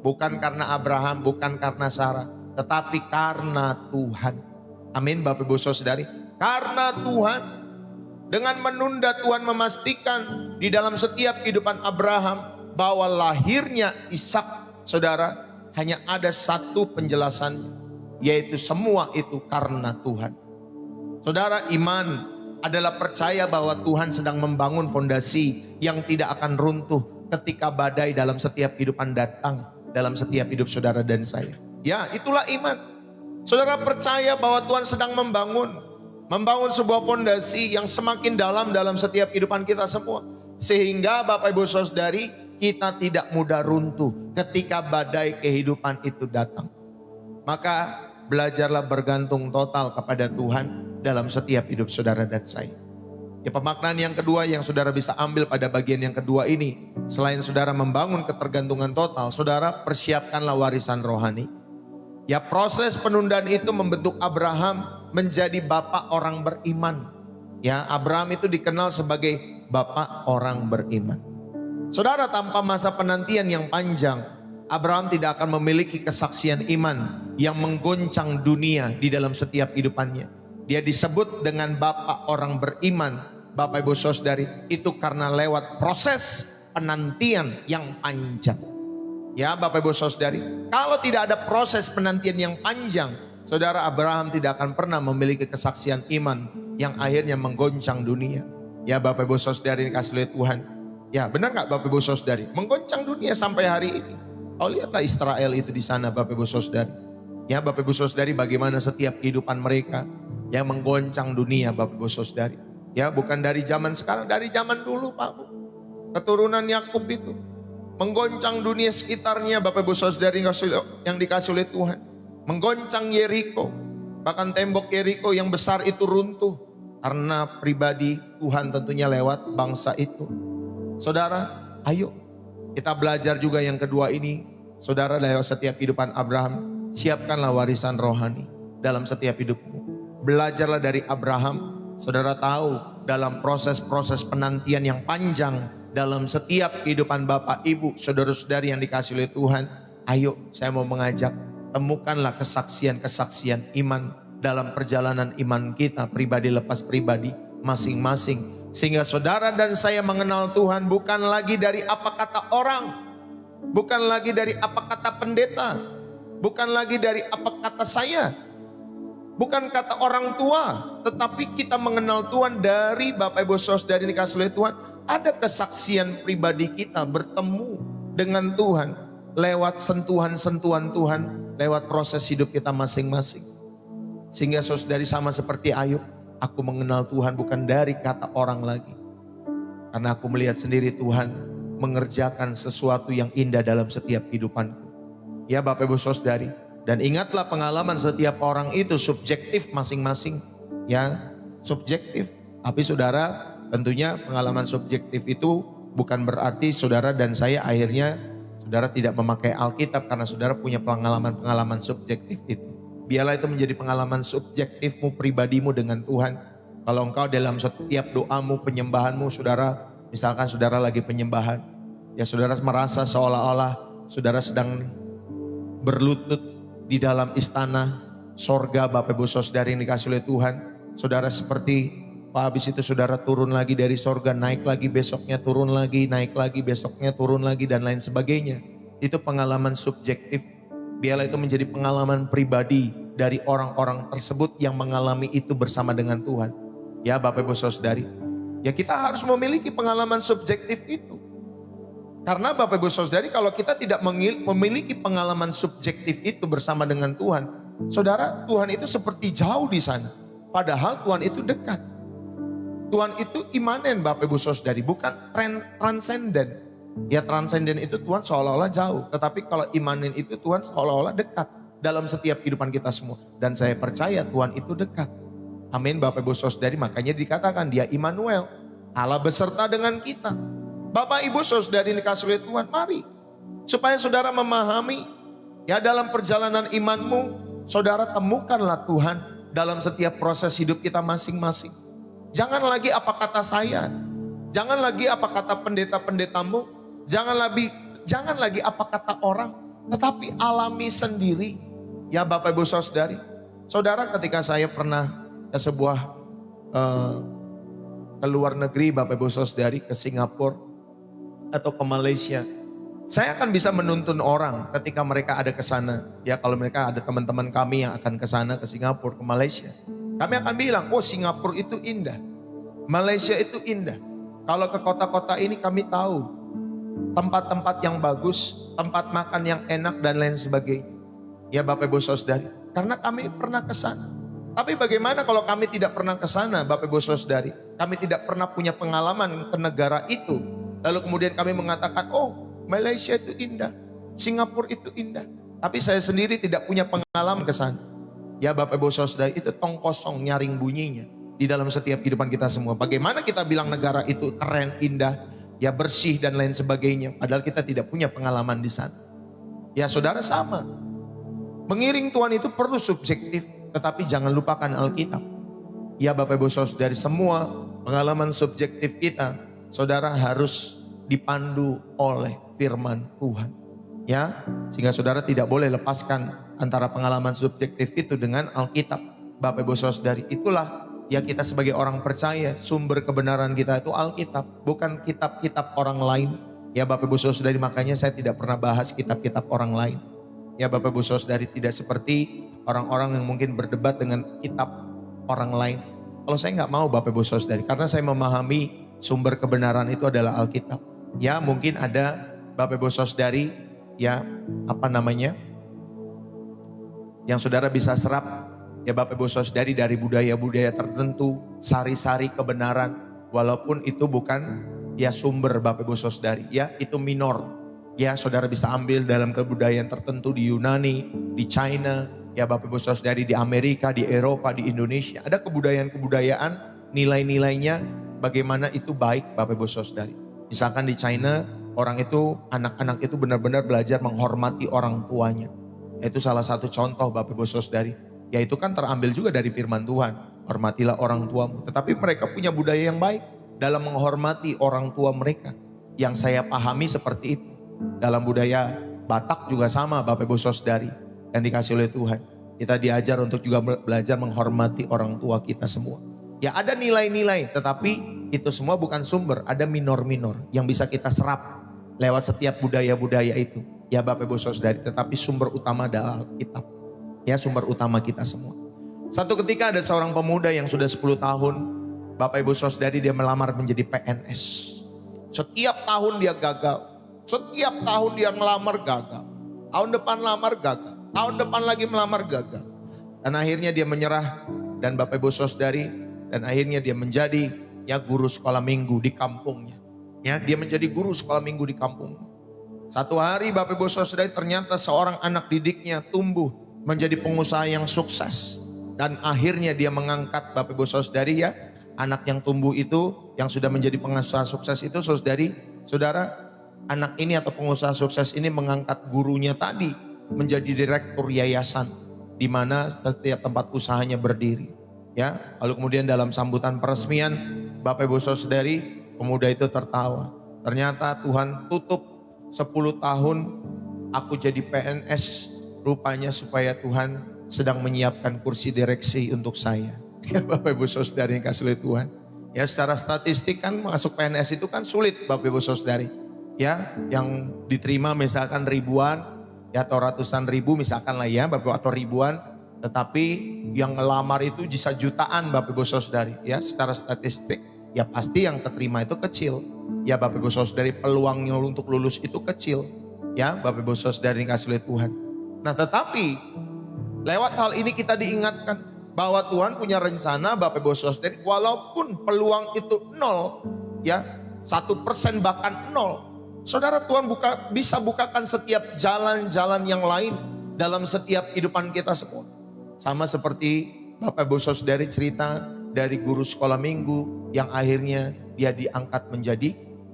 Bukan karena Abraham, bukan karena Sarah, tetapi karena Tuhan. Amin Bapak Ibu Saudari. Karena Tuhan, dengan menunda Tuhan memastikan di dalam setiap kehidupan Abraham bahwa lahirnya Ishak, saudara, hanya ada satu penjelasan, yaitu semua itu karena Tuhan. Saudara, iman adalah percaya bahwa Tuhan sedang membangun fondasi yang tidak akan runtuh ketika badai dalam setiap kehidupan datang dalam setiap hidup saudara dan saya. Ya, itulah iman. Saudara percaya bahwa Tuhan sedang membangun sebuah fondasi yang semakin dalam setiap kehidupan kita semua. Sehingga Bapak Ibu Saudari, kita tidak mudah runtuh ketika badai kehidupan itu datang. Maka belajarlah bergantung total kepada Tuhan dalam setiap hidup saudara dan saya. Ya, pemaknaan yang kedua yang saudara bisa ambil pada bagian yang kedua ini, selain saudara membangun ketergantungan total, saudara persiapkanlah warisan rohani. Ya, proses penundaan itu membentuk Abraham menjadi bapak orang beriman. Ya, Abraham itu dikenal sebagai bapak orang beriman. Saudara, tanpa masa penantian yang panjang, Abraham tidak akan memiliki kesaksian iman yang menggoncang dunia di dalam setiap kehidupannya. Dia disebut dengan bapak orang beriman, Bapak Ibu Saudari, itu karena lewat proses penantian yang panjang. Ya Bapak Ibu Saudari, kalau tidak ada proses penantian yang panjang, saudara, Abraham tidak akan pernah memiliki kesaksian iman yang akhirnya menggoncang dunia. Ya Bapak Ibu Saudari dikasih oleh Tuhan. Ya benar gak Bapak Ibu Saudari? Menggoncang dunia sampai hari ini. Oh, lihatlah Israel itu di sana Bapak Ibu Saudari. Ya Bapak Ibu Saudari, bagaimana setiap kehidupan mereka yang menggoncang dunia Bapak Ibu Saudari. Ya bukan dari zaman sekarang, dari zaman dulu Pak Bu. Keturunan Yakub itu menggoncang dunia sekitarnya Bapak Ibu Saudari yang dikasih oleh Tuhan. Menggoncang Yeriko, bahkan tembok Yeriko yang besar itu runtuh karena pribadi Tuhan tentunya lewat bangsa itu. Saudara, ayo kita belajar juga yang kedua ini. Saudara, lewat setiap kehidupan Abraham, siapkanlah warisan rohani dalam setiap hidupmu. Belajarlah dari Abraham. Saudara tahu dalam proses-proses penantian yang panjang dalam setiap kehidupan Bapak, Ibu, saudara-saudari yang dikasih oleh Tuhan. Ayo, saya mau mengajak, temukanlah kesaksian-kesaksian iman dalam perjalanan iman kita pribadi lepas pribadi masing-masing. Sehingga saudara dan saya mengenal Tuhan bukan lagi dari apa kata orang, bukan lagi dari apa kata pendeta, bukan lagi dari apa kata saya, bukan kata orang tua, tetapi kita mengenal Tuhan dari Bapak Ibu Saudari dikasih oleh Tuhan. Ada kesaksian pribadi kita bertemu dengan Tuhan lewat sentuhan-sentuhan Tuhan, lewat proses hidup kita masing-masing. Sehingga saudari sama seperti Ayub, aku mengenal Tuhan bukan dari kata orang lagi. Karena aku melihat sendiri Tuhan mengerjakan sesuatu yang indah dalam setiap kehidupanku. Ya Bapak Ibu Saudari, dan ingatlah pengalaman setiap orang itu subjektif masing-masing. Ya, subjektif. Tapi saudara, tentunya pengalaman subjektif itu bukan berarti saudara dan saya akhirnya saudara tidak memakai Alkitab karena saudara punya pengalaman-pengalaman subjektif itu. Biarlah itu menjadi pengalaman subjektifmu, pribadimu dengan Tuhan. Kalau engkau dalam setiap doamu, penyembahanmu, saudara, misalkan saudara lagi penyembahan, ya saudara merasa seolah-olah saudara sedang berlutut di dalam istana sorga Bapak Ibu Saudari yang dikasih oleh Tuhan. Saudara seperti habis itu saudara turun lagi dari sorga, naik lagi, besoknya turun lagi, naik lagi, besoknya turun lagi, dan lain sebagainya. Itu pengalaman subjektif. Biarlah itu menjadi pengalaman pribadi dari orang-orang tersebut yang mengalami itu bersama dengan Tuhan. Ya Bapak Ibu Saudari, Ya kita harus memiliki pengalaman subjektif itu. Karena Bapak Ibu Saudari, kalau kita tidak memiliki pengalaman subjektif itu bersama dengan Tuhan, saudara, Tuhan itu seperti jauh di sana. Padahal Tuhan itu dekat. Tuhan itu imanen Bapak Ibu Saudari, bukan transenden. Ya transenden itu Tuhan seolah-olah jauh. Tetapi kalau imanen itu Tuhan seolah-olah dekat dalam setiap kehidupan kita semua. Dan saya percaya Tuhan itu dekat. Amin Bapak Ibu Saudari, makanya dikatakan dia Immanuel, Allah beserta dengan kita. Bapak Ibu Saudari dikasih oleh Tuhan, mari supaya saudara memahami ya dalam perjalanan imanmu, saudara temukanlah Tuhan dalam setiap proses hidup kita masing-masing. Jangan lagi apa kata saya, jangan lagi apa kata pendeta-pendetamu, jangan lagi apa kata orang, tetapi alami sendiri ya Bapak Ibu Saudari. Saudara, ketika saya pernah ke sebuah ke luar negeri Bapak Ibu Saudari, ke Singapura atau ke Malaysia, saya akan bisa menuntun orang ketika mereka ada ke sana. Ya kalau mereka ada teman-teman kami yang akan ke sana, ke Singapura, ke Malaysia, kami akan bilang, oh Singapura itu indah, Malaysia itu indah. Kalau ke kota-kota ini kami tahu tempat-tempat yang bagus, tempat makan yang enak dan lain sebagainya. Ya Bapak Ibu Saudari, karena kami pernah ke sana. Tapi bagaimana kalau kami tidak pernah ke sana Bapak Ibu Saudari? Kami tidak pernah punya pengalaman ke negara itu. Lalu kemudian kami mengatakan, oh Malaysia itu indah, Singapura itu indah. Tapi saya sendiri tidak punya pengalaman ke sana. Ya Bapak Ibu Saudari, itu tong kosong nyaring bunyinya di dalam setiap kehidupan kita semua. Bagaimana kita bilang negara itu keren, indah, ya bersih dan lain sebagainya. Padahal kita tidak punya pengalaman di sana. Ya saudara, sama. Mengiring Tuhan itu perlu subjektif, tetapi jangan lupakan Alkitab. Ya Bapak Ibu Saudari, semua pengalaman subjektif kita, saudara harus dipandu oleh firman Tuhan. Ya, sehingga saudara tidak boleh lepaskan antara pengalaman subjektif itu dengan Alkitab. Bapak Ibu Saudari, itulah ya kita sebagai orang percaya, sumber kebenaran kita itu Alkitab, bukan kitab-kitab orang lain. Ya Bapak Ibu Saudari, makanya saya tidak pernah bahas kitab-kitab orang lain. Ya Bapak Ibu Saudari, tidak seperti orang-orang yang mungkin berdebat dengan kitab orang lain. Kalau saya nggak mau Bapak Ibu Saudari, karena saya memahami sumber kebenaran itu adalah Alkitab. Ya mungkin ada Bapak Ibu Saudari ya yang saudara bisa serap ya Bapak Ibu Saudari dari budaya-budaya tertentu, sari-sari kebenaran, walaupun itu bukan ya sumber Bapak Ibu Saudari, ya itu minor. Ya saudara bisa ambil dalam kebudayaan tertentu di Yunani, di China, ya Bapak Ibu Saudari di Amerika, di Eropa, di Indonesia. Ada kebudayaan-kebudayaan, nilai-nilainya bagaimana itu baik Bapak Ibu Saudari. Misalkan di China, orang itu, anak-anak itu benar-benar belajar menghormati orang tuanya. Itu salah satu contoh Bapak Ibu Saudari. Ya itu kan terambil juga dari firman Tuhan. Hormatilah orang tuamu. Tetapi mereka punya budaya yang baik dalam menghormati orang tua mereka. Yang saya pahami seperti itu. Dalam budaya Batak juga sama Bapak Ibu Saudari yang dikasih oleh Tuhan. Kita diajar untuk juga belajar menghormati orang tua kita semua. Ya ada nilai-nilai, tetapi itu semua bukan sumber. Ada minor-minor yang bisa kita serap lewat setiap budaya-budaya itu. Ya Bapak Ibu Saudari, tetapi sumber utama adalah Alkitab. Ya sumber utama kita semua. Satu ketika ada seorang pemuda yang sudah 10 tahun, Bapak Ibu Saudari, dia melamar menjadi PNS. Setiap tahun dia gagal. Setiap tahun dia ngelamar gagal. Tahun depan lamar gagal. Tahun depan lagi melamar gagal. Dan akhirnya dia menyerah. Dan Bapak Ibu Saudari, dan akhirnya dia menjadi ya guru sekolah minggu di kampungnya. Ya, dia menjadi guru sekolah minggu di kampungnya. Satu hari Bapak Ibu Saudari, ternyata seorang anak didiknya tumbuh menjadi pengusaha yang sukses. Dan akhirnya dia mengangkat Bapak Ibu Saudari ya, anak yang tumbuh itu, yang sudah menjadi pengusaha sukses itu saudara, anak ini atau pengusaha sukses ini mengangkat gurunya tadi menjadi direktur yayasan di mana setiap tempat usahanya berdiri. Ya, lalu kemudian dalam sambutan peresmian Bapak Ibu Saudari, pemuda itu tertawa. Ternyata Tuhan tutup 10 tahun aku jadi PNS, rupanya supaya Tuhan sedang menyiapkan kursi direksi untuk saya. Ya Bapak Ibu Saudari yang kasih oleh Tuhan. Ya secara statistik kan masuk PNS itu kan sulit Bapak Ibu Saudari. Ya, yang diterima misalkan ribuan, ya atau ratusan ribu misalkan lah ya Bapak, atau ribuan, tetapi yang ngelamar itu bisa jutaan Bapak Ibu Saudari, ya secara statistik. ya pasti yang keterima itu kecil. Ya Bapak Ibu Saudari, peluangnya untuk lulus itu kecil. Ya Bapak Ibu Saudari dikasih oleh Tuhan. Nah tetapi lewat hal ini kita diingatkan bahwa Tuhan punya rencana Bapak Ibu Saudari, walaupun peluang itu nol, ya 1% bahkan nol. Saudara, Tuhan bisa bukakan setiap jalan-jalan yang lain dalam setiap kehidupan kita semua. Sama seperti Bapak Ibu Saudari cerita dari guru sekolah minggu yang akhirnya dia diangkat menjadi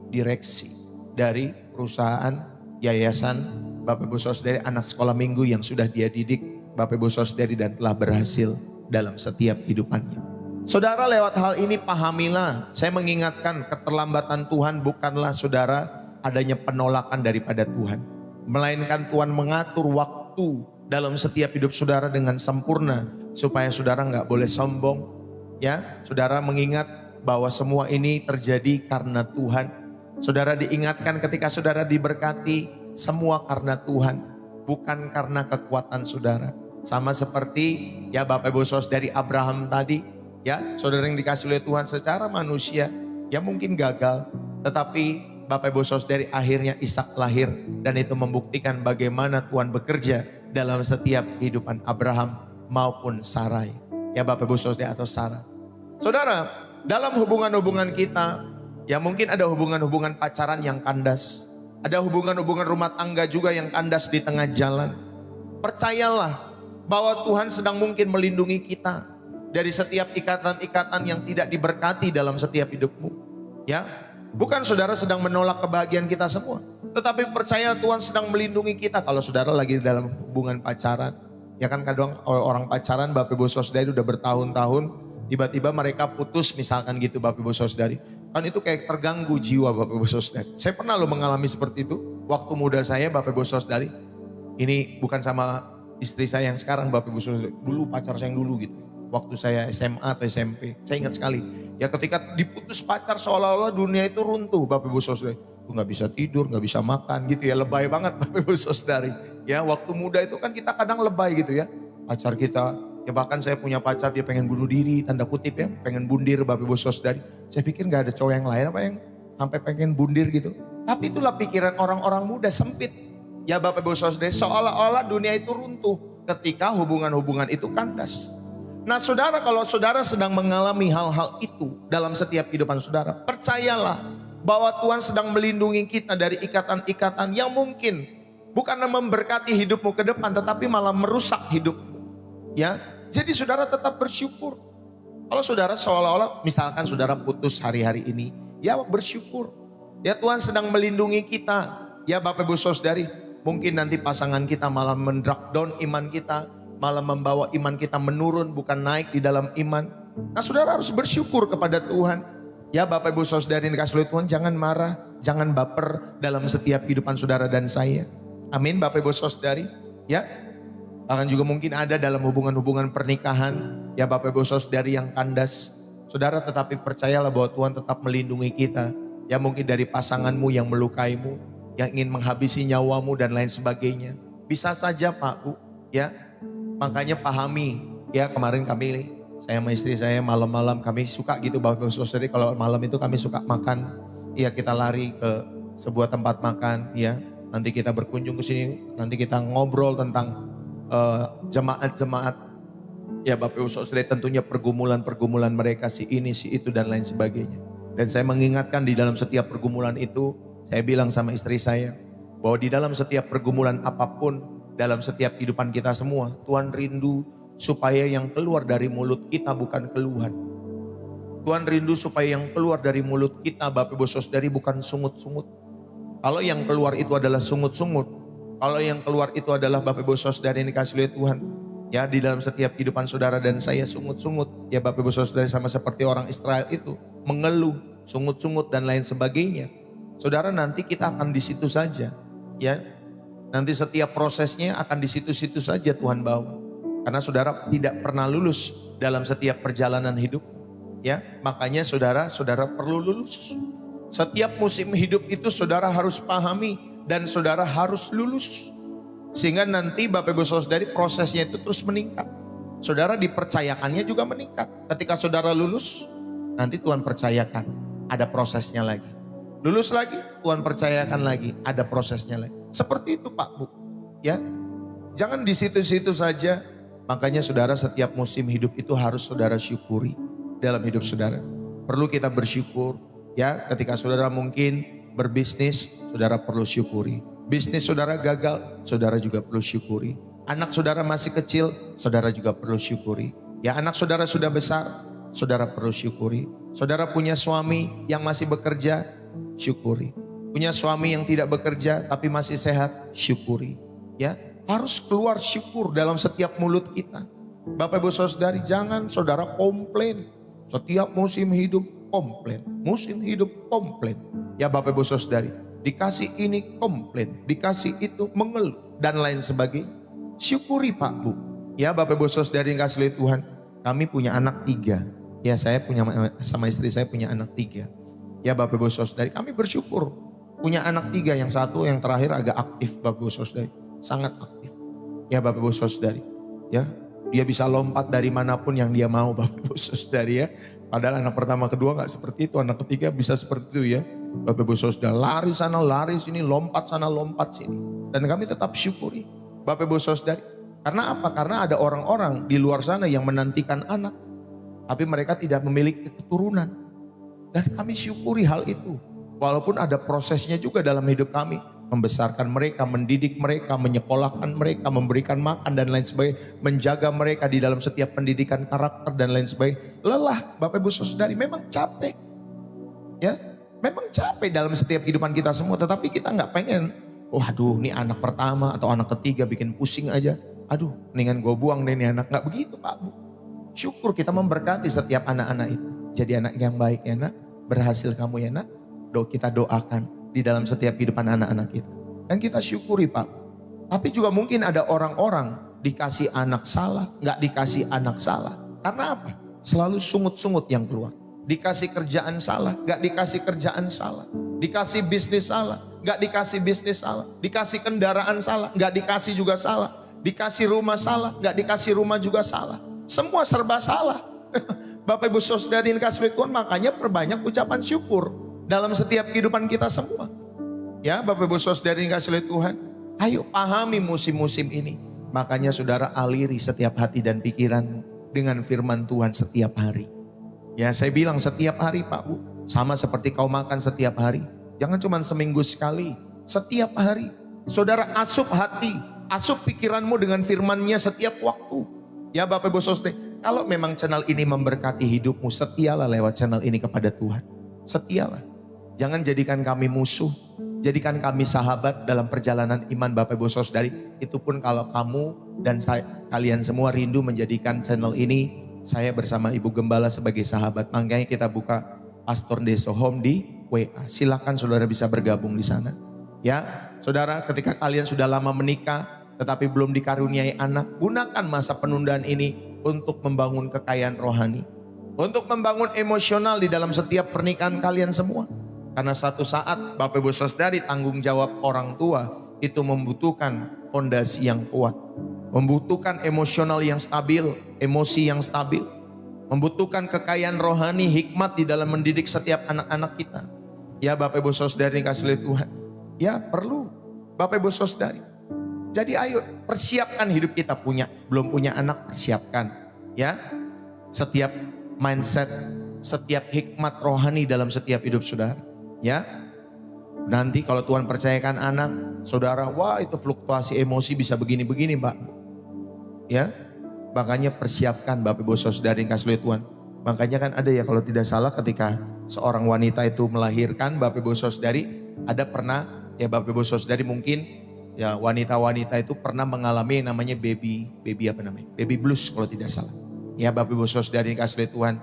direksi dari perusahaan yayasan Bapak Ibu Saudari anak sekolah minggu yang sudah dia didik Bapak Ibu Saudari dan telah berhasil dalam setiap kehidupannya. Saudara, lewat hal ini pahamilah, saya mengingatkan keterlambatan Tuhan bukanlah saudara adanya penolakan daripada Tuhan, melainkan Tuhan mengatur waktu dalam setiap hidup saudara dengan sempurna supaya saudara nggak boleh sombong. Ya, saudara mengingat bahwa semua ini terjadi karena Tuhan. Saudara diingatkan ketika saudara diberkati, semua karena Tuhan, bukan karena kekuatan saudara. Sama seperti ya Bapak Ibu Saudari Abraham tadi, ya saudara yang dikasih oleh Tuhan secara manusia, ya mungkin gagal, tetapi Bapak Ibu Saudari akhirnya Ishak lahir dan itu membuktikan bagaimana Tuhan bekerja dalam setiap kehidupan Abraham maupun Sarai. Ya Bapak Ibu Saudari atau Sarah. Saudara, dalam hubungan-hubungan kita, ya mungkin ada hubungan-hubungan pacaran yang kandas. Ada hubungan-hubungan rumah tangga juga yang kandas di tengah jalan. Percayalah bahwa Tuhan sedang mungkin melindungi kita dari setiap ikatan-ikatan yang tidak diberkati dalam setiap hidupmu. Ya, bukan saudara sedang menolak kebahagiaan kita semua, tetapi percaya Tuhan sedang melindungi kita kalau saudara lagi dalam hubungan pacaran. Ya kan kadang orang pacaran Bapak Ibu Saudari udah bertahun-tahun, tiba-tiba mereka putus misalkan gitu Bapak Ibu Saudari. Kan itu kayak terganggu jiwa Bapak Ibu Saudari. Saya pernah loh mengalami seperti itu. Waktu muda saya Bapak Ibu Saudari. Ini bukan sama istri saya yang sekarang Bapak Ibu Saudari. Dulu pacar saya yang dulu gitu. Waktu saya SMA atau SMP. Saya ingat sekali. Ya ketika diputus pacar seolah-olah dunia itu runtuh Bapak Ibu Saudari. Nggak bisa tidur, nggak bisa makan gitu ya. Lebay banget Bapak Ibu Saudari. Ya waktu muda itu kan kita kadang lebay gitu ya. Pacar kita, ya bahkan saya punya pacar dia pengen bunuh diri, tanda kutip ya. Pengen bundir Bapak Ibu Saudari. Saya pikir nggak ada cowok yang lain apa yang sampai pengen bundir gitu. Tapi itulah pikiran orang-orang muda sempit. Ya Bapak Ibu Saudari, seolah-olah dunia itu runtuh ketika hubungan-hubungan itu kandas. Nah saudara, kalau saudara sedang mengalami hal-hal itu dalam setiap kehidupan saudara, percayalah bahwa Tuhan sedang melindungi kita dari ikatan-ikatan yang mungkin bukan memberkati hidupmu ke depan, tetapi malah merusak hidupmu. Ya, jadi saudara tetap bersyukur. Kalau saudara seolah-olah misalkan saudara putus hari-hari ini, ya bersyukur. Ya Tuhan sedang melindungi kita. Ya Bapak Ibu Saudari, mungkin nanti pasangan kita malah men-drag down iman kita, malah membawa iman kita menurun bukan naik di dalam iman. Nah saudara harus bersyukur kepada Tuhan. Ya Bapak Ibu Saudari dikasih oleh Tuhan, jangan marah, jangan baper dalam setiap kehidupan saudara dan saya. Amin Bapak Ibu Saudari. Ya, bahkan juga mungkin ada dalam hubungan-hubungan pernikahan, ya Bapak Ibu Saudari yang kandas. Saudara tetapi percayalah bahwa Tuhan tetap melindungi kita. Ya mungkin dari pasanganmu yang melukaimu, yang ingin menghabisi nyawamu dan lain sebagainya. Bisa saja Pak Bu, ya. Makanya pahami, ya kemarin saya sama istri saya malam-malam kami suka gitu Bapak Ibu Saudari, kalau malam itu kami suka makan. Ya kita lari ke sebuah tempat makan, ya. Nanti kita berkunjung ke sini, nanti kita ngobrol tentang jemaat-jemaat. Ya Bapak Ibu Saudari, tentunya pergumulan-pergumulan mereka si ini, si itu dan lain sebagainya. Dan saya mengingatkan di dalam setiap pergumulan itu, saya bilang sama istri saya, bahwa di dalam setiap pergumulan apapun, dalam setiap kehidupan kita semua, Tuhan rindu supaya yang keluar dari mulut kita bukan keluhan. Tuhan rindu supaya yang keluar dari mulut kita Bapak Ibu Saudari bukan sungut-sungut. Kalau yang keluar itu adalah sungut-sungut, kalau yang keluar itu adalah Bapak Ibu Saudari yang dikasih oleh Tuhan, ya di dalam setiap kehidupan saudara dan saya sungut-sungut, ya Bapak Ibu Saudari sama seperti orang Israel itu, mengeluh, sungut-sungut dan lain sebagainya. Saudara nanti kita akan di situ saja, ya. Nanti setiap prosesnya akan di situ-situ saja Tuhan bawa. Karena saudara tidak pernah lulus dalam setiap perjalanan hidup, ya. Makanya saudara perlu lulus. Setiap musim hidup itu saudara harus pahami dan saudara harus lulus. Sehingga nanti Bapak Ibu Saudari prosesnya itu terus meningkat. Saudara dipercayakannya juga meningkat. Ketika saudara lulus, nanti Tuhan percayakan, ada prosesnya lagi. Lulus lagi, Tuhan percayakan lagi, ada prosesnya lagi. Seperti itu Pak Bu, ya. Jangan di situ-situ saja. Makanya saudara, setiap musim hidup itu harus saudara syukuri dalam hidup saudara. Perlu kita bersyukur, ya. Ketika saudara mungkin berbisnis, saudara perlu syukuri. Bisnis saudara gagal, saudara juga perlu syukuri. Anak saudara masih kecil, saudara juga perlu syukuri. Ya, anak saudara sudah besar, saudara perlu syukuri. Saudara punya suami yang masih bekerja, syukuri. Punya suami yang tidak bekerja tapi masih sehat, syukuri. Ya, harus keluar syukur dalam setiap mulut kita. Bapak Ibu Saudari, jangan saudara komplain. Setiap musim hidup komplain, musim hidup komplain. Ya Bapak Ibu Saudari, dikasih ini komplain, dikasih itu mengeluh dan lain sebagainya. Syukuri Pak Bu. Ya Bapak Ibu Saudari yang kasih oleh Tuhan, kami punya anak 3. Ya, saya punya sama istri saya punya anak 3. Ya Bapak Ibu Saudari, kami bersyukur punya anak 3, yang satu yang terakhir agak aktif Bapak Ibu Saudari, sangat aktif. Ya Bapak Ibu Saudari, ya dia bisa lompat dari manapun yang dia mau Bapak Ibu Saudari ya. Padahal anak pertama kedua gak seperti itu, anak ketiga bisa seperti itu ya. Bapak Ibu Saudari, lari sana lari sini, lompat sana lompat sini. Dan kami tetap syukuri Bapak Ibu Saudari. Karena apa? Karena ada orang-orang di luar sana yang menantikan anak, tapi mereka tidak memiliki keturunan. Dan kami syukuri hal itu. Walaupun ada prosesnya juga dalam hidup kami. Membesarkan mereka, mendidik mereka, menyekolahkan mereka, memberikan makan dan lain sebagainya. Menjaga mereka di dalam setiap pendidikan karakter dan lain sebagainya. Lelah Bapak Ibu Saudari, memang capek. Ya, memang capek dalam setiap kehidupan kita semua. Tetapi kita gak pengen, waduh ini anak pertama atau anak ketiga bikin pusing aja. Aduh, mendingan gue buang deh ini anak. Gak begitu Pak Bu. Syukur kita memberkati setiap anak-anak itu. Jadi anak yang baik ya nak. Berhasil kamu ya nak. Kita doakan di dalam setiap kehidupan anak-anak kita. Dan kita syukuri Pak. Tapi juga mungkin ada orang-orang dikasih anak salah. Gak dikasih anak salah. Karena apa? Selalu sungut-sungut yang keluar. Dikasih kerjaan salah. Gak dikasih kerjaan salah. Dikasih bisnis salah. Gak dikasih bisnis salah. Dikasih kendaraan salah. Gak dikasih juga salah. Dikasih rumah salah, gak dikasih rumah juga salah. Semua serba salah. Bapak Ibu Saudari yang kasih Tuhan, makanya perbanyak ucapan syukur dalam setiap kehidupan kita semua. Ya Bapak Ibu Saudari yang kasih Tuhan, ayo pahami musim-musim ini. Makanya saudara aliri setiap hati dan pikiran dengan firman Tuhan setiap hari. Ya saya bilang setiap hari Pak Bu, sama seperti kau makan setiap hari. Jangan cuma seminggu sekali, setiap hari. Saudara asup hati, asup pikiranmu dengan firman-Nya setiap waktu. Ya Bapak Ibu Saudara, kalau memang channel ini memberkati hidupmu, setialah lewat channel ini kepada Tuhan. Setialah. Jangan jadikan kami musuh, jadikan kami sahabat dalam perjalanan iman Bapak Ibu Saudari. Itu pun kalau kamu dan kalian semua rindu menjadikan channel ini, saya bersama Ibu Gembala sebagai sahabat. Makanya kita buka Pastor Deso Home di WA. Silakan saudara bisa bergabung di sana. Ya, saudara, ketika kalian sudah lama menikah tetapi belum dikaruniai anak, gunakan masa penundaan ini untuk membangun kekayaan rohani, untuk membangun emosional di dalam setiap pernikahan kalian semua. Karena satu saat Bapak Ibu Saudari, tanggung jawab orang tua itu membutuhkan fondasi yang kuat, membutuhkan emosional yang stabil, emosi yang stabil, membutuhkan kekayaan rohani, hikmat di dalam mendidik setiap anak-anak kita. Ya Bapak Ibu Saudari kasih oleh Tuhan, ya perlu Bapak Ibu Saudari. Jadi ayo persiapkan hidup kita, belum punya anak, persiapkan ya setiap mindset, setiap hikmat rohani dalam setiap hidup saudara. Ya, nanti kalau Tuhan percayakan anak, saudara, wah itu fluktuasi emosi bisa begini-begini Pak. Ya, makanya persiapkan Bapak Ibu Saudari yang kasih oleh Tuhan. Makanya kan ada ya kalau tidak salah ketika seorang wanita itu melahirkan Bapak Ibu Saudari, ada pernah ya Bapak Ibu Saudari mungkin ya wanita-wanita itu pernah mengalami yang namanya baby blues kalau tidak salah. Ya Bapak Ibu Saudari yang kasih oleh Tuhan,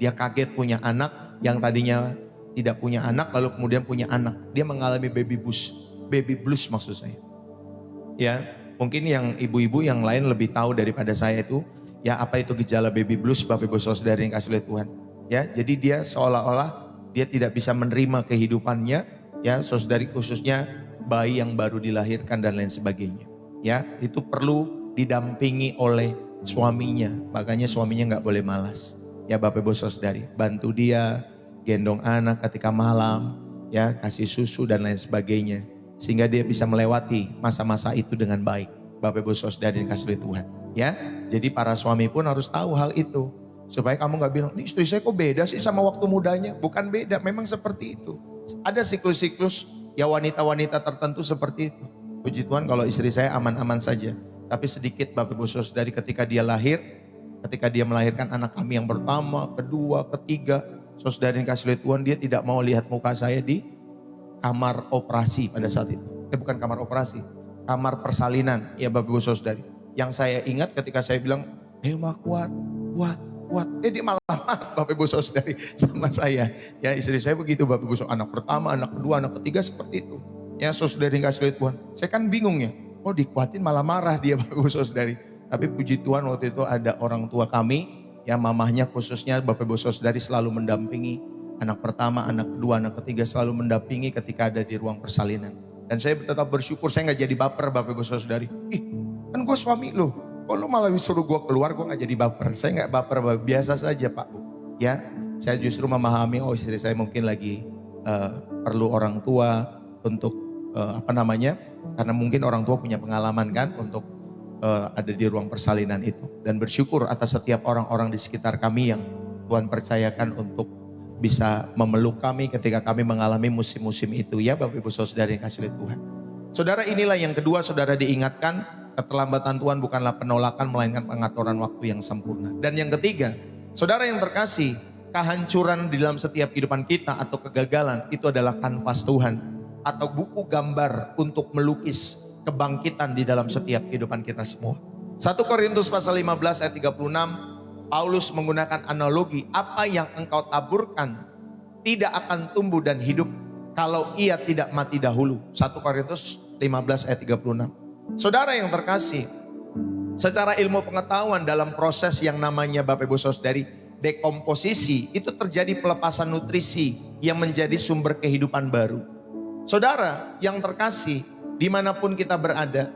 dia kaget punya anak yang tadinya tidak punya anak lalu kemudian punya anak. Dia mengalami baby blues maksud saya. Ya, mungkin yang ibu-ibu yang lain lebih tahu daripada saya itu ya apa itu gejala baby blues Bapak Ibu Saudari yang kasih oleh Tuhan. Ya, jadi dia seolah-olah dia tidak bisa menerima kehidupannya ya, saudari khususnya bayi yang baru dilahirkan dan lain sebagainya. Ya, itu perlu didampingi oleh suaminya. Makanya suaminya nggak boleh malas. Ya Bapak Ibu Saudari, bantu dia, gendong anak ketika malam, ya kasih susu dan lain sebagainya. Sehingga dia bisa melewati masa-masa itu dengan baik. Bapak Ibu Saudari dikasih oleh Tuhan. Ya, jadi para suami pun harus tahu hal itu. Supaya kamu gak bilang, ini istri saya kok beda sih sama waktu mudanya. Bukan beda, memang seperti itu. Ada siklus-siklus ya wanita-wanita tertentu seperti itu. Puji Tuhan kalau istri saya aman-aman saja. Tapi sedikit Bapak Ibu Saudari ketika dia lahir, ketika dia melahirkan anak kami yang pertama, kedua, ketiga, saudari dikasih oleh Tuhan, dia tidak mau lihat muka saya di kamar operasi pada saat itu. Bukan kamar operasi, kamar persalinan, ya Bapak Ibu Saudari. Yang saya ingat ketika saya bilang, ayo mah kuat. Dia malah Bapak Ibu Saudari sama saya. Ya istri saya begitu Bapak Ibu Saudari, anak pertama, anak kedua, anak ketiga seperti itu. Ya saudari dikasih oleh Tuhan. Saya kan bingung ya, oh dikuatin malah marah dia Bapak Ibu Saudari. Tapi puji Tuhan waktu itu ada orang tua kami, ya mamahnya khususnya Bapak Ibu Saudari selalu mendampingi. Anak pertama, anak kedua, anak ketiga selalu mendampingi ketika ada di ruang persalinan. Dan saya tetap bersyukur, saya gak jadi baper Bapak Ibu Saudari. Kan gue suami lo, kok lo malah suruh gue keluar, gue gak jadi baper. Saya gak baper, biasa saja Pak Bu. Ya, saya justru memahami, oh istri saya mungkin lagi perlu orang tua untuk karena mungkin orang tua punya pengalaman kan untuk ada di ruang persalinan itu. Dan bersyukur atas setiap orang-orang di sekitar kami yang Tuhan percayakan untuk bisa memeluk kami ketika kami mengalami musim-musim itu, ya Bapak Ibu Saudari yang kasih oleh Tuhan. Saudara, inilah yang kedua, saudara diingatkan keterlambatan Tuhan bukanlah penolakan melainkan pengaturan waktu yang sempurna. Dan yang ketiga, saudara yang terkasih, kehancuran di dalam setiap kehidupan kita atau kegagalan itu adalah kanvas Tuhan atau buku gambar untuk melukis kebangkitan di dalam setiap kehidupan kita semua. 1 Korintus pasal 15 ayat 36, Paulus menggunakan analogi, apa yang engkau taburkan tidak akan tumbuh dan hidup kalau ia tidak mati dahulu. 1 Korintus 15 ayat 36. Saudara yang terkasih, secara ilmu pengetahuan dalam proses yang namanya Bapak Ibu Saudari dekomposisi, itu terjadi pelepasan nutrisi yang menjadi sumber kehidupan baru. Saudara yang terkasih, dimanapun kita berada,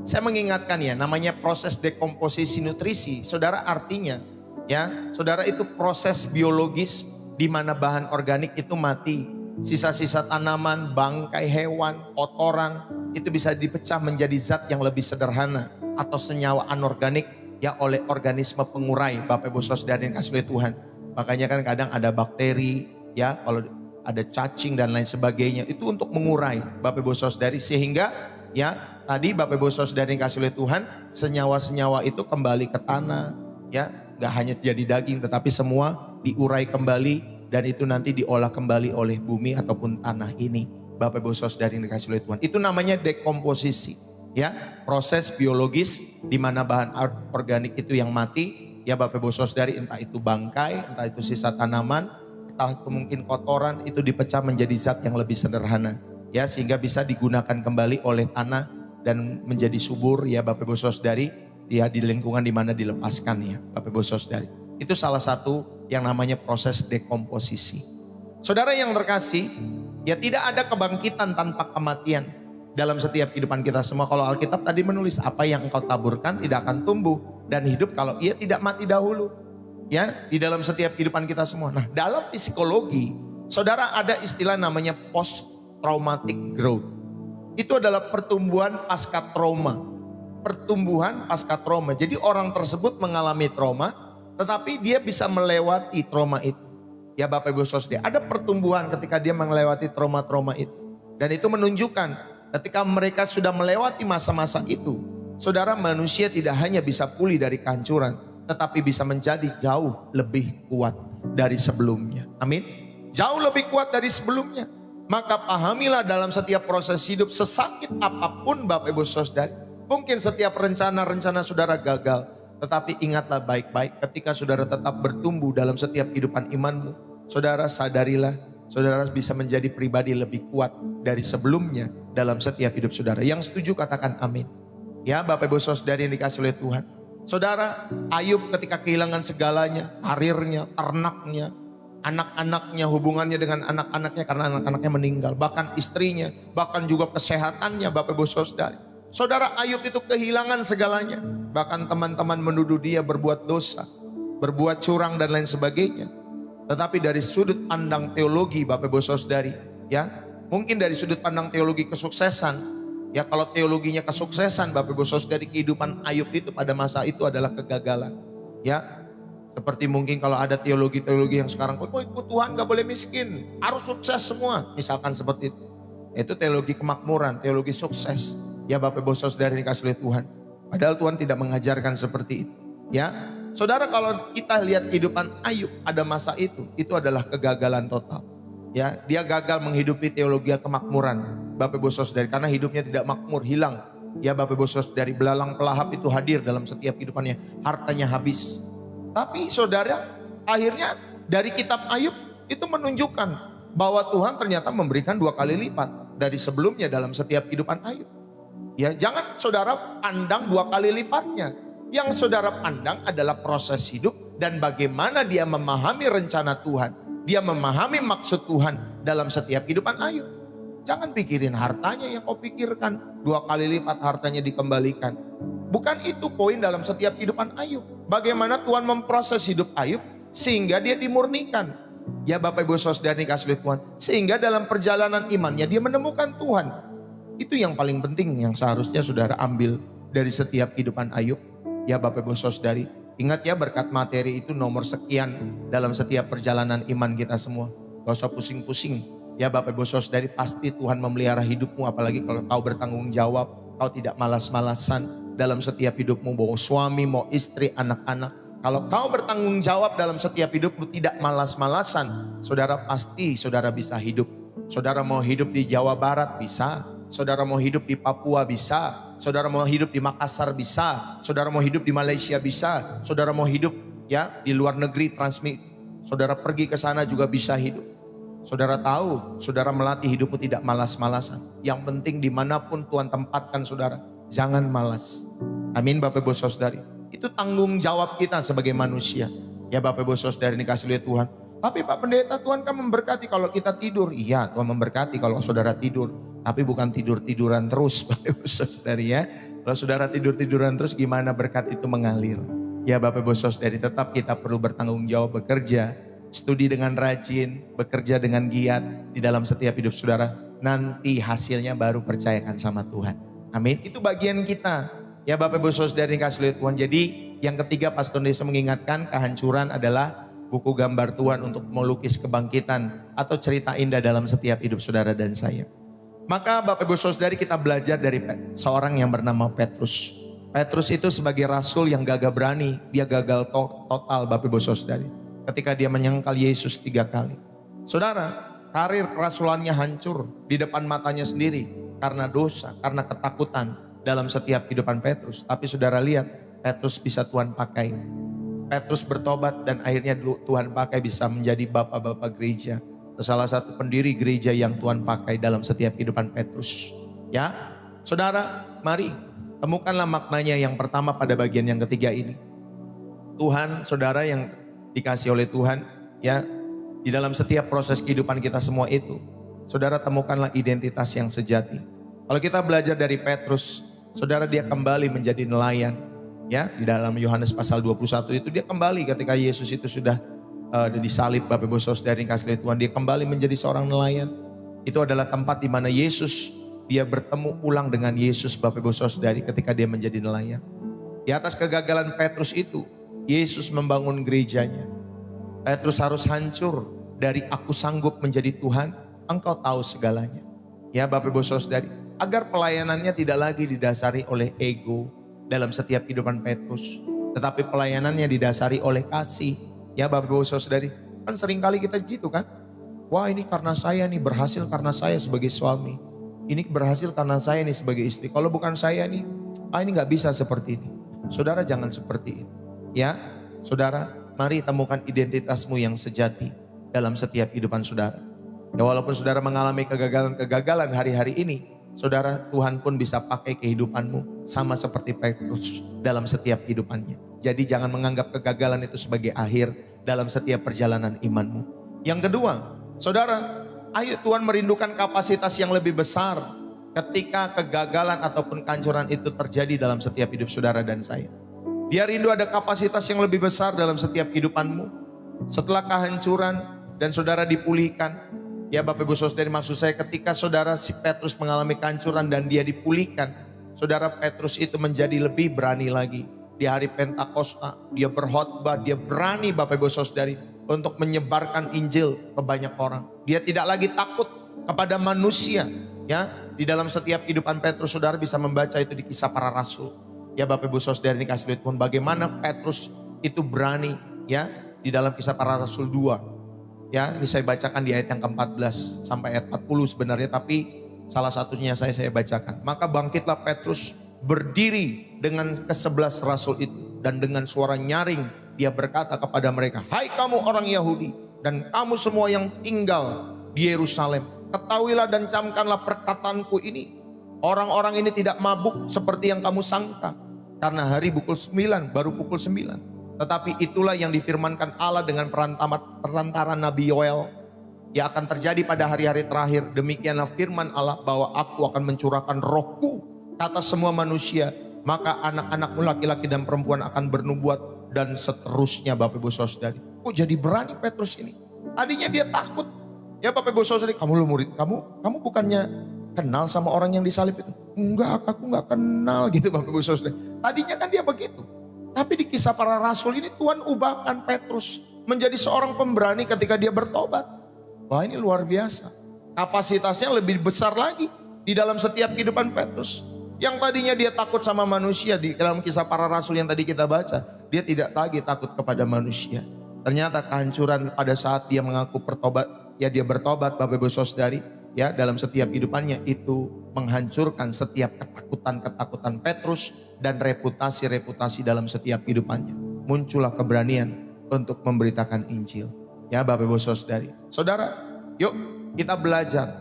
saya mengingatkan ya, namanya proses dekomposisi nutrisi. Saudara, artinya ya, saudara, itu proses biologis di mana bahan organik itu mati. Sisa-sisa tanaman, bangkai hewan, kotoran itu bisa dipecah menjadi zat yang lebih sederhana atau senyawa anorganik ya oleh organisme pengurai. Bapak Ibu Saudari yang kasih oleh Tuhan. Makanya kan kadang ada bakteri ya, kalau ada cacing dan lain sebagainya, itu untuk mengurai Bapak Ibu Saudari, sehingga ya tadi Bapak Ibu Saudari yang kasih oleh Tuhan, senyawa-senyawa itu kembali ke tanah ya, gak hanya jadi daging tetapi semua diurai kembali dan itu nanti diolah kembali oleh bumi ataupun tanah ini. Bapak Ibu Saudari yang dikasih oleh Tuhan, itu namanya dekomposisi ya, proses biologis di mana bahan organik itu yang mati ya Bapak Ibu Saudari, entah itu bangkai, entah itu sisa tanaman, entah itu mungkin kotoran, itu dipecah menjadi zat yang lebih sederhana ya, sehingga bisa digunakan kembali oleh tanah dan menjadi subur ya Bapak Ibu Saudari, dia di lingkungan di mana dilepaskan ya Bapak Ibu Saudari. Itu salah satu yang namanya proses dekomposisi. Saudara yang terkasih, ya tidak ada kebangkitan tanpa kematian dalam setiap kehidupan kita semua. Kalau Alkitab tadi menulis, apa yang engkau taburkan tidak akan tumbuh dan hidup kalau ia tidak mati dahulu. Ya, di dalam setiap kehidupan kita semua. Nah, dalam psikologi, saudara, ada istilah namanya post traumatic growth. Itu adalah pertumbuhan pasca trauma. Pertumbuhan pasca trauma. Jadi orang tersebut mengalami trauma, tetapi dia bisa melewati trauma itu. Ya Bapak Ibu Saudari, ada pertumbuhan ketika dia melewati trauma-trauma itu. Dan itu menunjukkan ketika mereka sudah melewati masa-masa itu, saudara, manusia tidak hanya bisa pulih dari kehancuran, tetapi bisa menjadi jauh lebih kuat dari sebelumnya. Amin. Jauh lebih kuat dari sebelumnya. Maka pahamilah dalam setiap proses hidup, sesakit apapun Bapak Ibu Saudari, mungkin setiap rencana-rencana saudara gagal, tetapi ingatlah baik-baik, ketika saudara tetap bertumbuh dalam setiap kehidupan imanmu, saudara sadarilah, saudara bisa menjadi pribadi lebih kuat dari sebelumnya dalam setiap hidup saudara. Yang setuju katakan amin. Ya Bapak Ibu Saudari yang dikasih oleh Tuhan. Saudara, Ayub ketika kehilangan segalanya, karirnya, ternaknya, anak-anaknya, hubungannya dengan anak-anaknya karena anak-anaknya meninggal, bahkan istrinya, bahkan juga kesehatannya Bapak Ibu Saudari. Saudara, Ayub itu kehilangan segalanya, bahkan teman-teman menuduh dia berbuat dosa. berbuat curang dan lain sebagainya. Tetapi dari sudut pandang teologi Bapak Ibu Saudari, ya, mungkin dari sudut pandang teologi kesuksesan, ya, kalau teologinya kesuksesan Bapak Ibu Saudari, kehidupan Ayub itu pada masa itu adalah kegagalan. Ya, seperti mungkin kalau ada teologi-teologi yang sekarang, oh ikut Tuhan gak boleh miskin, harus sukses semua, misalkan seperti itu. Itu teologi kemakmuran, teologi sukses. Ya Bapak Ibu Saudari dikasih oleh Tuhan. Padahal Tuhan tidak mengajarkan seperti itu. Ya, saudara, kalau kita lihat kehidupan Ayub pada masa itu adalah kegagalan total. Ya, dia gagal menghidupi teologi kemakmuran, Bapak Ibu Saudari, karena hidupnya tidak makmur, hilang. Ya Bapak Ibu Saudari, belalang pelahap itu hadir dalam setiap kehidupannya, hartanya habis. Tapi saudara, akhirnya dari kitab Ayub itu menunjukkan bahwa Tuhan ternyata memberikan 2 kali lipat dari sebelumnya dalam setiap kehidupan Ayub. Ya, jangan saudara pandang 2 kali lipatnya. Yang saudara pandang adalah proses hidup dan bagaimana dia memahami rencana Tuhan. Dia memahami maksud Tuhan dalam setiap kehidupan Ayub. Jangan pikirin hartanya yang kau pikirkan. 2 kali lipat hartanya dikembalikan. Bukan itu poin dalam setiap kehidupan Ayub. Bagaimana Tuhan memproses hidup Ayub sehingga dia dimurnikan. Ya Bapak Ibu Saudara dikasih oleh Tuhan. Sehingga dalam perjalanan imannya dia menemukan Tuhan. Itu yang paling penting yang seharusnya saudara ambil dari setiap kehidupan Ayub. Ya Bapak Ibu Saudari, ingat ya, berkat materi itu nomor sekian dalam setiap perjalanan iman kita semua. Gak usah pusing-pusing. Ya Bapak Ibu Saudari, pasti Tuhan memelihara hidupmu, apalagi kalau kau bertanggung jawab, kau tidak malas-malasan dalam setiap hidupmu, mau suami, mau istri, anak-anak. Kalau kau bertanggung jawab dalam setiap hidupmu, tidak malas-malasan, saudara, pasti saudara bisa hidup. Saudara mau hidup di Jawa Barat bisa, saudara mau hidup di Papua bisa, saudara mau hidup di Makassar bisa, saudara mau hidup di Malaysia bisa, saudara mau hidup ya di luar negeri transmit, saudara pergi ke sana juga bisa hidup. Saudara tahu, saudara melatih hidupmu tidak malas-malasan. Yang penting dimanapun Tuhan tempatkan saudara, jangan malas. Amin Bapak Ibu Saudari. Itu tanggung jawab kita sebagai manusia. Ya Bapak Ibu Saudari dikasih oleh Tuhan. Tapi Pak Pendeta, Tuhan kan memberkati kalau kita tidur. Iya, Tuhan memberkati kalau saudara tidur. Tapi bukan tidur-tiduran terus Bapak Ibu Saudari ya. Kalau saudara tidur-tiduran terus, gimana berkat itu mengalir? Ya Bapak Ibu Saudari, tetap kita perlu bertanggung jawab, bekerja, studi dengan rajin, bekerja dengan giat di dalam setiap hidup saudara. Nanti hasilnya baru percayakan sama Tuhan. Amin. Itu bagian kita. Ya Bapak Ibu Saudari dikasih oleh Tuhan. Jadi yang ketiga, Pastor Desa mengingatkan, kehancuran adalah buku gambar Tuhan untuk melukis kebangkitan atau cerita indah dalam setiap hidup saudara dan saya. Maka Bapak Ibu Saudari, kita belajar dari seorang yang bernama Petrus. Petrus itu sebagai rasul yang gagah berani, dia gagal total Bapak Ibu Saudari. Ketika dia menyangkal Yesus 3 kali. Saudara, karir kerasulannya hancur di depan matanya sendiri karena dosa, karena ketakutan dalam setiap kehidupan Petrus. Tapi saudara lihat, Petrus bisa Tuhan pakai. Petrus bertobat dan akhirnya Tuhan pakai bisa menjadi bapak-bapak gereja. Salah satu pendiri gereja yang Tuhan pakai dalam setiap kehidupan Petrus. Ya, saudara, mari temukanlah maknanya yang pertama pada bagian yang ketiga ini. Tuhan, saudara yang dikasih oleh Tuhan, ya, di dalam setiap proses kehidupan kita semua itu, saudara temukanlah identitas yang sejati. Kalau kita belajar dari Petrus, saudara, dia kembali menjadi nelayan. Ya, di dalam Yohanes pasal 21 itu dia kembali ketika Yesus itu sudah disalib Bapak Ibu Saudara dikasih Tuhan, dia kembali menjadi seorang nelayan. Itu adalah tempat di mana Yesus, dia bertemu ulang dengan Yesus Bapak Ibu Saudara ketika dia menjadi nelayan. Di atas kegagalan Petrus itu, Yesus membangun gerejanya. Petrus harus hancur dari aku sanggup menjadi Tuhan, engkau tahu segalanya. Ya Bapak Ibu Saudara, agar pelayanannya tidak lagi didasari oleh ego dalam setiap kehidupan Petrus, tetapi pelayanannya didasari oleh kasih. Ya Bapak Ibu Saudari, kan seringkali kita gitu kan. Wah, ini karena saya nih, berhasil karena saya sebagai suami. Ini berhasil karena saya nih sebagai istri. Kalau bukan saya nih, ini gak bisa seperti ini. Saudara, jangan seperti itu. Ya, saudara, mari temukan identitasmu yang sejati dalam setiap kehidupan saudara. Ya, walaupun saudara mengalami kegagalan-kegagalan hari-hari ini, saudara, Tuhan pun bisa pakai kehidupanmu sama seperti Petrus dalam setiap kehidupannya. Jadi jangan menganggap kegagalan itu sebagai akhir dalam setiap perjalanan imanmu. Yang kedua, saudara, ayo Tuhan merindukan kapasitas yang lebih besar ketika kegagalan ataupun kehancuran itu terjadi dalam setiap hidup saudara dan saya. Dia rindu ada kapasitas yang lebih besar dalam setiap kehidupanmu. Setelah kehancuran dan saudara dipulihkan. Ya Bapak Ibu Saudara, maksud saya ketika saudara si Petrus mengalami kehancuran dan dia dipulihkan. Saudara Petrus itu menjadi lebih berani lagi. Di hari Pentakosta, dia berkhotbah, dia berani Bapak Ibu Saudara untuk menyebarkan Injil ke banyak orang. Dia tidak lagi takut kepada manusia. Ya, di dalam setiap kehidupan Petrus saudara bisa membaca itu di Kisah Para Rasul. Ya Bapak Ibu Saudara ini kasih lihat pun bagaimana Petrus itu berani ya di dalam Kisah Para Rasul 2. Ya, ini saya bacakan di ayat yang ke-14 sampai ayat 40 sebenarnya, tapi salah satunya saya bacakan. Maka bangkitlah Petrus berdiri dengan ke-11 rasul itu dan dengan suara nyaring dia berkata kepada mereka, "Hai kamu orang Yahudi dan kamu semua yang tinggal di Yerusalem, ketahuilah dan camkanlah perkataanku ini. Orang-orang ini tidak mabuk seperti yang kamu sangka, karena hari pukul 9, baru pukul 9. Tetapi itulah yang difirmankan Allah dengan perantara Nabi Yoel, yang akan terjadi pada hari-hari terakhir. Demikianlah firman Allah bahwa aku akan mencurahkan rohku ke atas semua manusia. Maka anak-anakmu laki-laki dan perempuan akan bernubuat dan seterusnya." Bapak Ibu Saudara, kok jadi berani Petrus ini? Tadinya dia takut. Ya Bapak Ibu Saudara, kamu lu murid, kamu bukannya kenal sama orang yang disalib itu? Enggak, aku enggak kenal gitu Bapak Ibu Saudara. Tadinya kan dia begitu. Tapi di Kisah Para Rasul ini Tuhan ubahkan Petrus menjadi seorang pemberani ketika dia bertobat. Wah, ini luar biasa. Kapasitasnya lebih besar lagi di dalam setiap kehidupan Petrus. Yang tadinya dia takut sama manusia di dalam Kisah Para Rasul yang tadi kita baca, dia tidak lagi takut kepada manusia. Ternyata kehancuran pada saat dia mengaku bertobat, ya dia bertobat Bapak Ibu Saudari, ya dalam setiap kehidupannya itu menghancurkan setiap ketakutan Petrus dan reputasi dalam setiap kehidupannya. Muncullah keberanian untuk memberitakan Injil. Ya Bapak Ibu Saudari. Saudara, yuk kita belajar.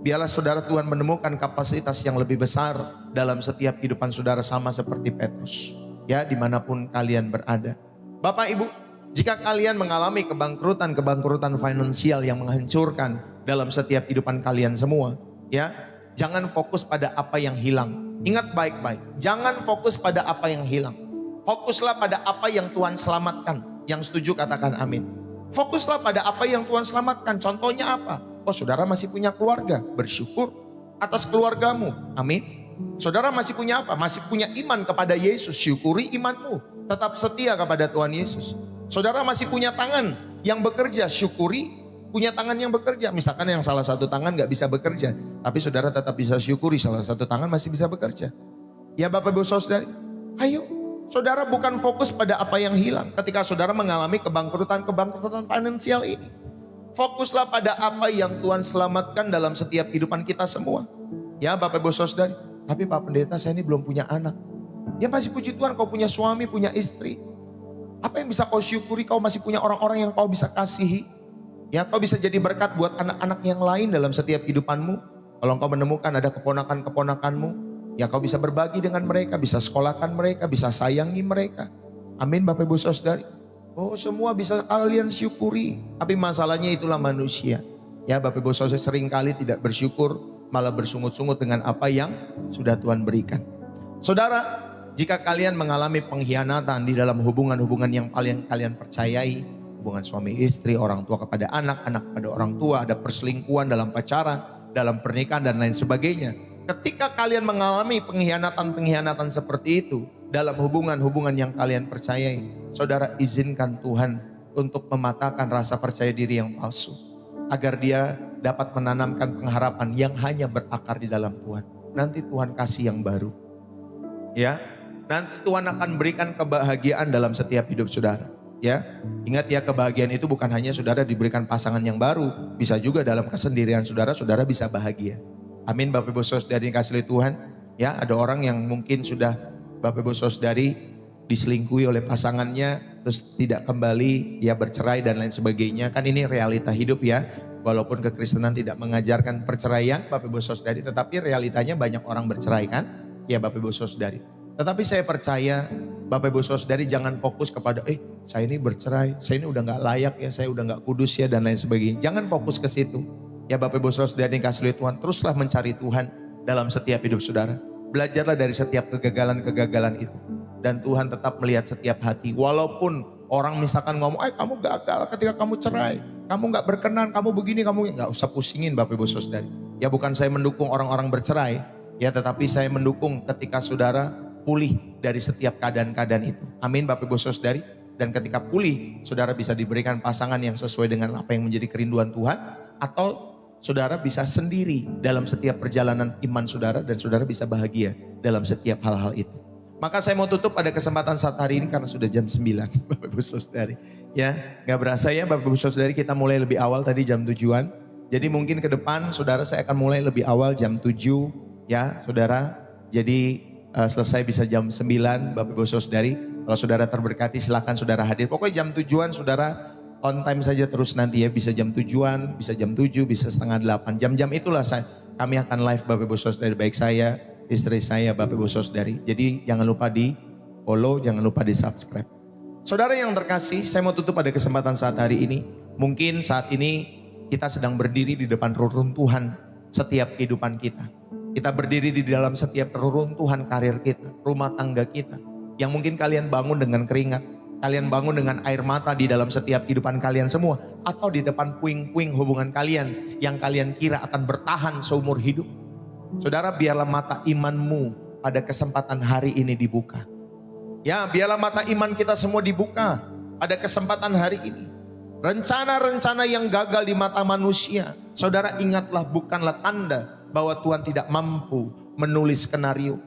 Biarlah saudara Tuhan menemukan kapasitas yang lebih besar dalam setiap kehidupan saudara sama seperti Petrus. Ya dimanapun kalian berada. Bapak Ibu, jika kalian mengalami kebangkrutan finansial yang menghancurkan dalam setiap kehidupan kalian semua, ya, jangan fokus pada apa yang hilang. Ingat baik-baik, jangan fokus pada apa yang hilang. Fokuslah pada apa yang Tuhan selamatkan. Yang setuju katakan amin. Fokuslah pada apa yang Tuhan selamatkan. Contohnya apa? Oh, saudara masih punya keluarga, bersyukur atas keluargamu. Amin. Saudara masih punya apa? Masih punya iman kepada Yesus, syukuri imanmu. Tetap setia kepada Tuhan Yesus. Saudara masih punya tangan yang bekerja, syukuri punya tangan yang bekerja. Misalkan yang salah satu tangan gak bisa bekerja, tapi saudara tetap bisa syukuri salah satu tangan masih bisa bekerja. Ya Bapak Ibu Saudari, ayo saudara bukan fokus pada apa yang hilang ketika saudara mengalami kebangkrutan finansial ini. Fokuslah pada apa yang Tuhan selamatkan dalam setiap kehidupan kita semua. Ya Bapak Ibu Saudari, tapi Pak Pendeta saya ini belum punya anak. Ya masih puji Tuhan kau punya suami, punya istri. Apa yang bisa kau syukuri? Kau masih punya orang-orang yang kau bisa kasihi. Ya, kau bisa jadi berkat buat anak-anak yang lain dalam setiap kehidupanmu. Kalau kau menemukan ada keponakan-keponakanmu, ya kau bisa berbagi dengan mereka, bisa sekolahkan mereka, bisa sayangi mereka. Amin Bapak Ibu Saudari. Oh, semua bisa kalian syukuri. Tapi masalahnya itulah manusia. Ya Bapak Ibu Saudari seringkali tidak bersyukur, malah bersungut-sungut dengan apa yang sudah Tuhan berikan. Saudara, jika kalian mengalami pengkhianatan di dalam hubungan-hubungan yang paling kalian percayai, hubungan suami istri, orang tua kepada anak, anak kepada orang tua, ada perselingkuhan dalam pacaran, dalam pernikahan dan lain sebagainya. Ketika kalian mengalami pengkhianatan seperti itu dalam hubungan-hubungan yang kalian percayai, saudara izinkan Tuhan untuk mematahkan rasa percaya diri yang palsu, agar dia dapat menanamkan pengharapan yang hanya berakar di dalam Tuhan. Nanti Tuhan kasih yang baru. Ya, nanti Tuhan akan berikan kebahagiaan dalam setiap hidup saudara. Ya, ingat ya, kebahagiaan itu bukan hanya saudara diberikan pasangan yang baru, bisa juga dalam kesendirian saudara bisa bahagia. Amin Bapak Ibu Saudari yang kasih oleh Tuhan. Ya, ada orang yang mungkin sudah Bapak Ibu Saudari diselingkuhi oleh pasangannya, terus tidak kembali, ya bercerai dan lain sebagainya. Kan ini realita hidup ya. Walaupun kekristenan tidak mengajarkan perceraian Bapak Ibu Saudari, tetapi realitanya banyak orang bercerai kan? Ya Bapak Ibu Saudari. Tetapi saya percaya Bapak Ibu Saudari jangan fokus kepada saya ini bercerai, saya ini udah gak layak ya, saya udah gak kudus ya dan lain sebagainya. Jangan fokus ke situ. Ya Bapak Ibu Saudari yang kasih oleh Tuhan, teruslah mencari Tuhan dalam setiap hidup saudara. Belajarlah dari setiap kegagalan-kegagalan itu. dan Tuhan tetap melihat setiap hati. Walaupun orang misalkan ngomong, kamu gagal ketika kamu cerai, kamu gak berkenan, kamu begini, kamu gak usah pusingin Bapak Ibu Saudari. Ya bukan saya mendukung orang-orang bercerai, ya tetapi saya mendukung ketika saudara pulih dari setiap keadaan-keadaan itu. Amin Bapak Ibu Saudari. Dan ketika pulih, saudara bisa diberikan pasangan yang sesuai dengan apa yang menjadi kerinduan Tuhan, atau saudara bisa sendiri dalam setiap perjalanan iman saudara, dan saudara bisa bahagia dalam setiap hal-hal itu. Maka saya mau tutup pada kesempatan saat hari ini karena sudah jam 9 Bapak Ibu Saudari. Ya, gak berasa ya Bapak Ibu Saudari, kita mulai lebih awal tadi jam 7-an. Jadi mungkin ke depan saudara saya akan mulai lebih awal jam 7 ya saudara. Jadi selesai bisa jam 9 Bapak Ibu Saudari. Kalau saudara terberkati silahkan saudara hadir. Pokoknya jam 7-an saudara on time saja terus nanti ya. Bisa jam 7-an, bisa jam 7, bisa setengah 8. Jam-jam itulah kami akan live Bapak Ibu Saudari. Baik saya, istri saya, Bapak Ibu Saudari. Jadi jangan lupa di follow, jangan lupa di subscribe. Saudara yang terkasih, saya mau tutup pada kesempatan saat hari ini. Mungkin saat ini kita sedang berdiri di depan reruntuhan setiap kehidupan kita. Kita berdiri di dalam setiap reruntuhan karir kita, rumah tangga kita. Yang mungkin kalian bangun dengan keringat, kalian bangun dengan air mata di dalam setiap kehidupan kalian semua. Atau di depan puing-puing hubungan kalian yang kalian kira akan bertahan seumur hidup. Saudara, biarlah mata imanmu pada kesempatan hari ini dibuka. Ya, biarlah mata iman kita semua dibuka pada kesempatan hari ini. Rencana-rencana yang gagal di mata manusia, saudara ingatlah bukanlah tanda bahwa Tuhan tidak mampu menulis skenario.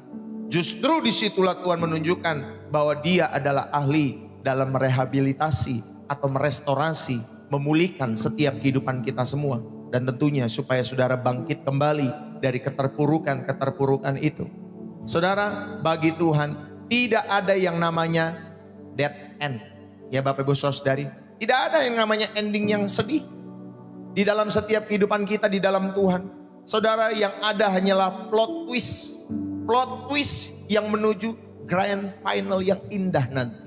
Justru disitulah Tuhan menunjukkan bahwa Dia adalah ahli dalam merehabilitasi atau merestorasi, memulihkan setiap kehidupan kita semua. Dan tentunya supaya saudara bangkit kembali dari keterpurukan itu. Saudara, bagi Tuhan tidak ada yang namanya dead end. Ya Bapak Ibu Saudari, tidak ada yang namanya ending yang sedih. Di dalam setiap kehidupan kita di dalam Tuhan, saudara, yang ada hanyalah plot twist. Plot twist yang menuju grand final yang indah nanti.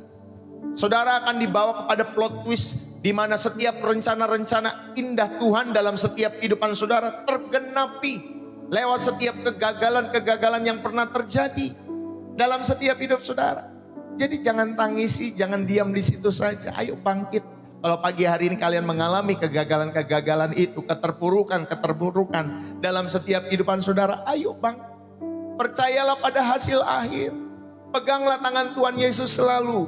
Saudara akan dibawa kepada plot twist di mana setiap rencana-rencana indah Tuhan dalam setiap kehidupan saudara tergenapi lewat setiap kegagalan-kegagalan yang pernah terjadi dalam setiap hidup saudara. Jadi jangan tangisi, jangan diam di situ saja. Ayo bangkit. Kalau pagi hari ini kalian mengalami kegagalan-kegagalan itu, keterpurukan dalam setiap kehidupan saudara, ayo bangkit. Percayalah pada hasil akhir. Peganglah tangan Tuhan Yesus selalu.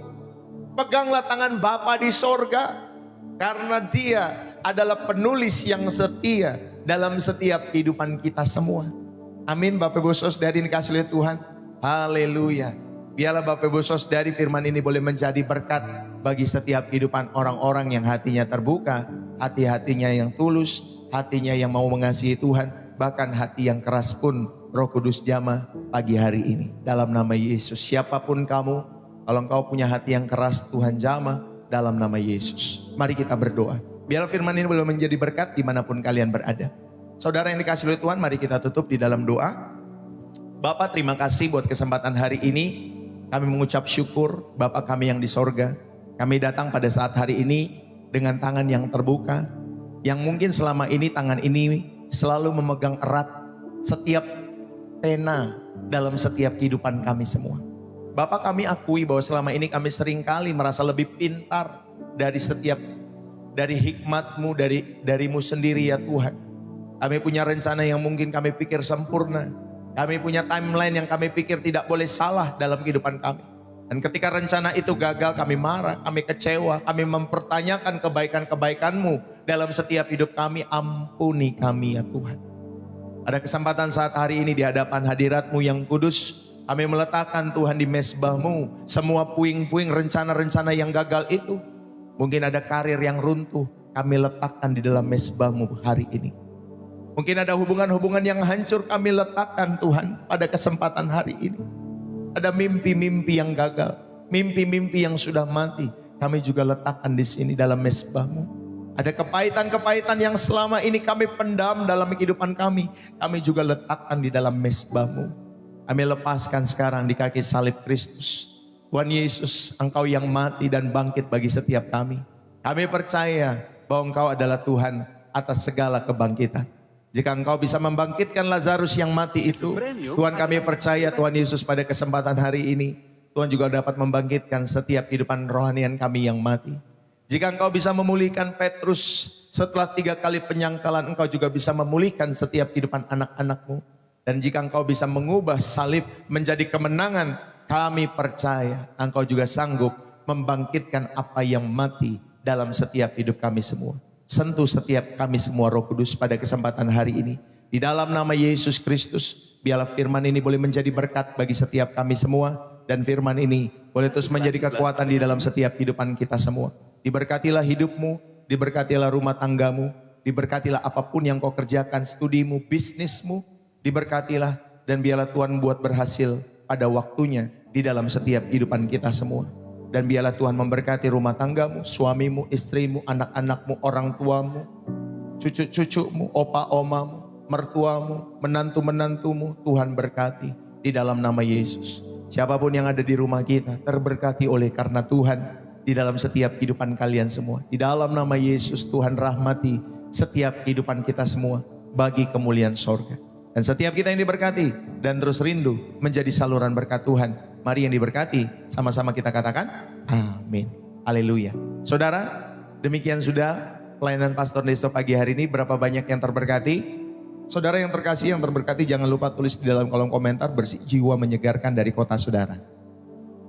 Peganglah tangan Bapa di sorga. Karena Dia adalah penulis yang setia dalam setiap kehidupan kita semua. Amin Bapak Ibu Saudari yang dikasihi oleh Tuhan. Haleluya. Biarlah Bapak Ibu Saudari firman ini boleh menjadi berkat bagi setiap kehidupan orang-orang yang hatinya terbuka. Hati-hatinya yang tulus. Hatinya yang mau mengasihi Tuhan. Bahkan hati yang keras pun Roh Kudus jamah pagi hari ini. Dalam nama Yesus, siapapun kamu, kalau engkau punya hati yang keras, Tuhan jamah dalam nama Yesus. Mari kita berdoa. Biar firman ini boleh menjadi berkat dimanapun kalian berada. Saudara yang dikasihi oleh Tuhan, mari kita tutup di dalam doa. Bapa, terima kasih buat kesempatan hari ini. Kami mengucap syukur Bapa kami yang di sorga. Kami datang pada saat hari ini dengan tangan yang terbuka. Yang mungkin selama ini tangan ini selalu memegang erat setiap pena dalam setiap kehidupan kami semua. Bapak, kami akui bahwa selama ini kami seringkali merasa lebih pintar dari hikmat-Mu, darimu sendiri ya Tuhan. Kami punya rencana yang mungkin kami pikir sempurna. Kami punya timeline yang kami pikir tidak boleh salah dalam kehidupan kami. Dan ketika rencana itu gagal, kami marah, kami kecewa, kami mempertanyakan kebaikan-kebaikan-Mu dalam setiap hidup kami. Ampuni kami ya Tuhan. Pada kesempatan saat hari ini di hadapan hadirat-Mu yang kudus, kami meletakkan Tuhan di mezbah-Mu semua puing-puing rencana-rencana yang gagal itu. Mungkin ada karir yang runtuh, kami letakkan di dalam mezbah-Mu hari ini. Mungkin ada hubungan-hubungan yang hancur, kami letakkan Tuhan pada kesempatan hari ini. Ada mimpi-mimpi yang gagal, mimpi-mimpi yang sudah mati, kami juga letakkan di sini dalam mezbah-Mu. Ada kepahitan-kepahitan yang selama ini kami pendam dalam kehidupan kami juga letakkan di dalam mezbah-Mu. Kami lepaskan sekarang di kaki salib Kristus. Tuhan Yesus, Engkau yang mati dan bangkit bagi setiap kami. Kami percaya bahwa Engkau adalah Tuhan atas segala kebangkitan. Jika Engkau bisa membangkitkan Lazarus yang mati itu, Tuhan, kami percaya Tuhan Yesus pada kesempatan hari ini Tuhan juga dapat membangkitkan setiap kehidupan rohanian kami yang mati. Jika Engkau bisa memulihkan Petrus setelah 3 kali penyangkalan, Engkau juga bisa memulihkan setiap kehidupan anak-anak-Mu. Dan jika Engkau bisa mengubah salib menjadi kemenangan, kami percaya Engkau juga sanggup membangkitkan apa yang mati dalam setiap hidup kami semua. Sentuh setiap kami semua Roh Kudus pada kesempatan hari ini. Di dalam nama Yesus Kristus, biarlah firman ini boleh menjadi berkat bagi setiap kami semua. Dan firman ini boleh terus menjadi kekuatan di dalam setiap kehidupan kita semua. Diberkatilah hidupmu, diberkatilah rumah tanggamu, diberkatilah apapun yang kau kerjakan, studimu, bisnismu, diberkatilah. Dan biarlah Tuhan buat berhasil pada waktunya di dalam setiap kehidupan kita semua. Dan biarlah Tuhan memberkati rumah tanggamu, suamimu, istrimu, anak-anakmu, orang tuamu, cucu-cucumu, opa-omamu, mertuamu, menantu-menantumu. Tuhan berkati di dalam nama Yesus. Siapapun yang ada di rumah kita terberkati oleh karena Tuhan di dalam setiap kehidupan kalian semua. Di dalam nama Yesus Tuhan rahmati setiap kehidupan kita semua bagi kemuliaan sorga. Dan setiap kita yang diberkati dan terus rindu menjadi saluran berkat Tuhan. Mari yang diberkati sama-sama kita katakan amin. Haleluya. Saudara, demikian sudah pelayanan Pastor Deso pagi hari ini. Berapa banyak yang terberkati? Saudara yang terkasih, yang terberkati, jangan lupa tulis di dalam kolom komentar, bersih jiwa menyegarkan dari kota saudara.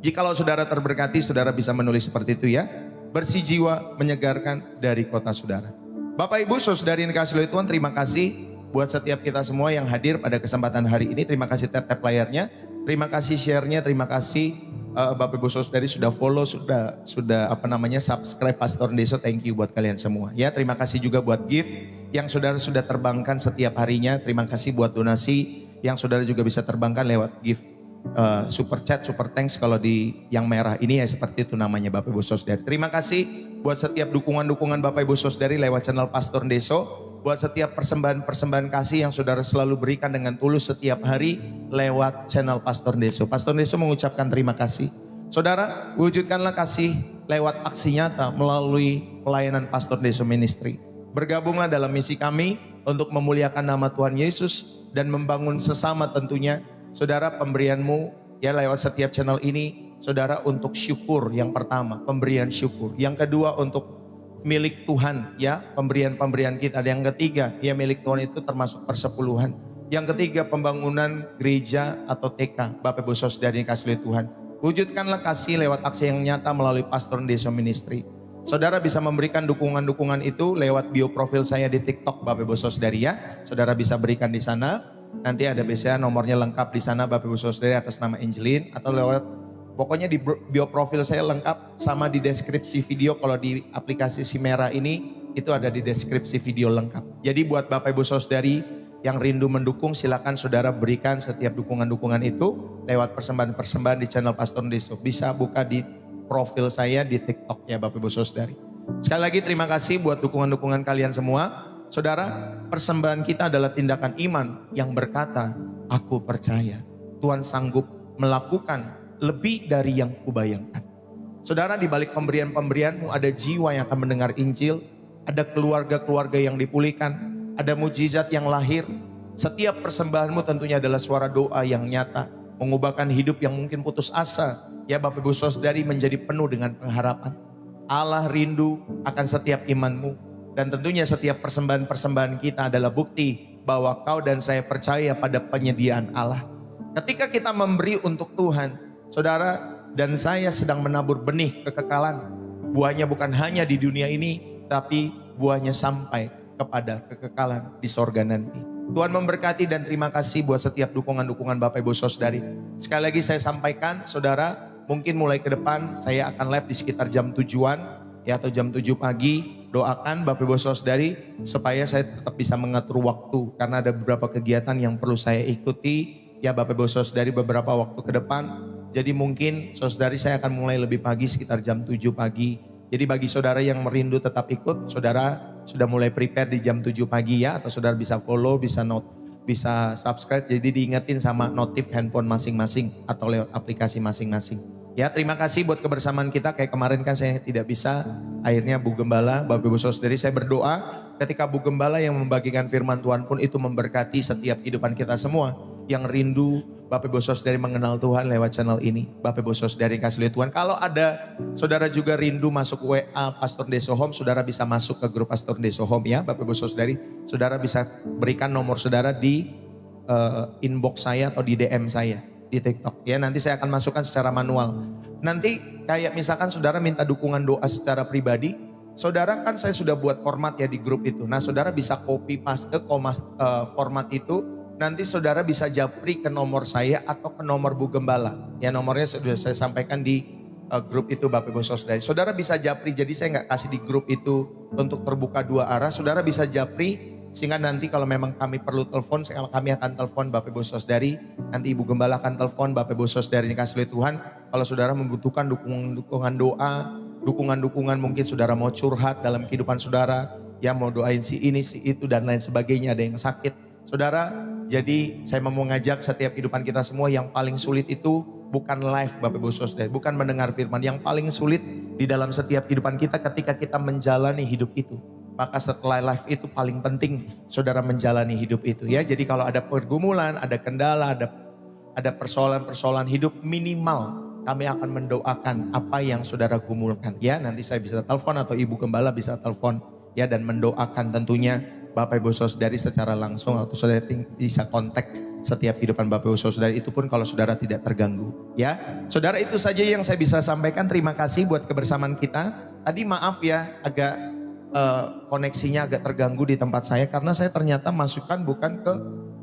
Jikalau saudara terberkati, saudara bisa menulis seperti itu ya. Bersih jiwa menyegarkan dari kota saudara. Bapak Ibu saudari yang dikasihi oleh Tuhan, terima kasih buat setiap kita semua yang hadir pada kesempatan hari ini. Terima kasih tap-tap layarnya, terima kasih share-nya, terima kasih Bapak Ibu saudari sudah follow, sudah subscribe Pastor Deso. Thank you buat kalian semua. Ya, terima kasih juga buat gift yang saudara sudah terbangkan setiap harinya. Terima kasih buat donasi yang saudara juga bisa terbangkan lewat gift super chat, super thanks kalau di yang merah ini ya, seperti itu namanya Bapak Ibu saudari. Terima kasih buat setiap dukungan-dukungan Bapak Ibu saudari lewat channel Pastor Deso. Buat setiap persembahan-persembahan kasih yang saudara selalu berikan dengan tulus setiap hari lewat channel Pastor Deso. Pastor Deso mengucapkan terima kasih. Saudara, wujudkanlah kasih lewat aksi nyata melalui pelayanan Pastor Deso Ministry. Bergabunglah dalam misi kami untuk memuliakan nama Tuhan Yesus dan membangun sesama tentunya. Saudara, pemberianmu ya lewat setiap channel ini, saudara, untuk syukur yang pertama, pemberian syukur. Yang kedua untuk milik Tuhan ya, pemberian-pemberian kita. Yang ketiga ya, milik Tuhan itu termasuk persepuluhan. Yang ketiga pembangunan gereja atau TK. Bapak Ibu saudari yang dikasihi Tuhan, wujudkanlah kasih lewat aksi yang nyata melalui Pastor Deso Ministry. Saudara bisa memberikan dukungan-dukungan itu lewat bio profil saya di TikTok Bapak Ibu saudari ya. Saudara bisa berikan di sana. Nanti ada biasanya nomornya lengkap di sana Bapak Ibu saudari atas nama Angelin, atau lewat pokoknya di bio profil saya lengkap, sama di deskripsi video. Kalau di aplikasi si merah ini itu ada di deskripsi video lengkap. Jadi buat Bapak Ibu saudari yang rindu mendukung, silakan saudara berikan setiap dukungan-dukungan itu lewat persembahan-persembahan di channel Pastor Deso. Bisa buka di profil saya di TikTok ya Bapak Ibu saudari. Sekali lagi terima kasih buat dukungan-dukungan kalian semua. Saudara, persembahan kita adalah tindakan iman yang berkata, aku percaya Tuhan sanggup melakukan lebih dari yang kubayangkan. Saudara, di balik pemberian-pemberianmu ada jiwa yang akan mendengar Injil, ada keluarga-keluarga yang dipulihkan, ada mujizat yang lahir. Setiap persembahanmu tentunya adalah suara doa yang nyata, mengubahkan hidup yang mungkin putus asa ya Bapak Ibu saudari menjadi penuh dengan pengharapan. Allah rindu akan setiap imanmu, dan tentunya setiap persembahan-persembahan kita adalah bukti bahwa kau dan saya percaya pada penyediaan Allah. Ketika kita memberi untuk Tuhan, saudara dan saya sedang menabur benih kekekalan. Buahnya bukan hanya di dunia ini, tapi buahnya sampai kepada kekekalan di sorga nanti. Tuhan memberkati dan terima kasih buat setiap dukungan-dukungan Bapak Ibu saudari. Sekali lagi saya sampaikan, saudara, mungkin mulai ke depan saya akan live di sekitar jam 7-an ya, atau jam 7 pagi. Doakan Bapak Ibu saudari supaya saya tetap bisa mengatur waktu, karena ada beberapa kegiatan yang perlu saya ikuti ya Bapak Ibu saudari beberapa waktu ke depan. Jadi mungkin saudari saya akan mulai lebih pagi sekitar jam 7 pagi. Jadi bagi saudara yang merindu tetap ikut, saudara sudah mulai prepare di jam 7 pagi ya, atau saudara bisa follow, bisa subscribe, jadi diingetin sama notif handphone masing-masing atau lewat aplikasi masing-masing. Ya, terima kasih buat kebersamaan kita. Kayak kemarin kan saya tidak bisa, akhirnya Bu Gembala, Bapak Ibu saudari, saya berdoa ketika Bu Gembala yang membagikan firman Tuhan pun itu memberkati setiap kehidupan kita semua yang rindu Bapak Ibu Saudari mengenal Tuhan lewat channel ini. Bapak Ibu Saudari kasih oleh Tuhan. Kalau ada saudara juga rindu masuk WA Pastor Deso Home, saudara bisa masuk ke grup Pastor Deso Home ya. Bapak Ibu Saudari, saudara bisa berikan nomor saudara di inbox saya atau di DM saya di TikTok ya. Nanti saya akan masukkan secara manual. Nanti kayak misalkan saudara minta dukungan doa secara pribadi, saudara kan saya sudah buat format ya di grup itu. Nah saudara bisa copy paste format itu. Nanti saudara bisa japri ke nomor saya atau ke nomor Bu Gembala. Ya nomornya sudah saya sampaikan di grup itu Bapak Ibu Saudari. Saudara bisa japri, jadi saya nggak kasih di grup itu untuk terbuka dua arah. Saudara bisa japri sehingga nanti kalau memang kami perlu telepon, kami akan telepon Bapak Ibu Saudari. Nanti Ibu Gembala akan telepon Bapak Ibu Saudari dikasih oleh Tuhan. Kalau saudara membutuhkan dukungan doa, dukungan mungkin saudara mau curhat dalam kehidupan saudara, ya mau doain si ini, si itu dan lain sebagainya, ada yang sakit. Saudara, jadi saya mau mengajak setiap kehidupan kita semua yang paling sulit itu bukan live Bapak Ibu Saudara, bukan mendengar firman. Yang paling sulit di dalam setiap kehidupan kita ketika kita menjalani hidup itu. Maka setelah live itu paling penting saudara menjalani hidup itu ya. Jadi kalau ada pergumulan, ada kendala, ada persoalan-persoalan hidup, minimal kami akan mendoakan apa yang saudara gumulkan ya. Nanti saya bisa telepon atau Ibu Gembala bisa telepon ya dan mendoakan tentunya Bapak Ibu Saudari secara langsung, atau saudara bisa kontak setiap kehidupan Bapak Ibu Saudari, itu pun kalau saudara tidak terganggu ya. Saudara, itu saja yang saya bisa sampaikan. Terima kasih buat kebersamaan kita. Tadi maaf ya agak koneksinya agak terganggu di tempat saya karena saya ternyata masukkan bukan ke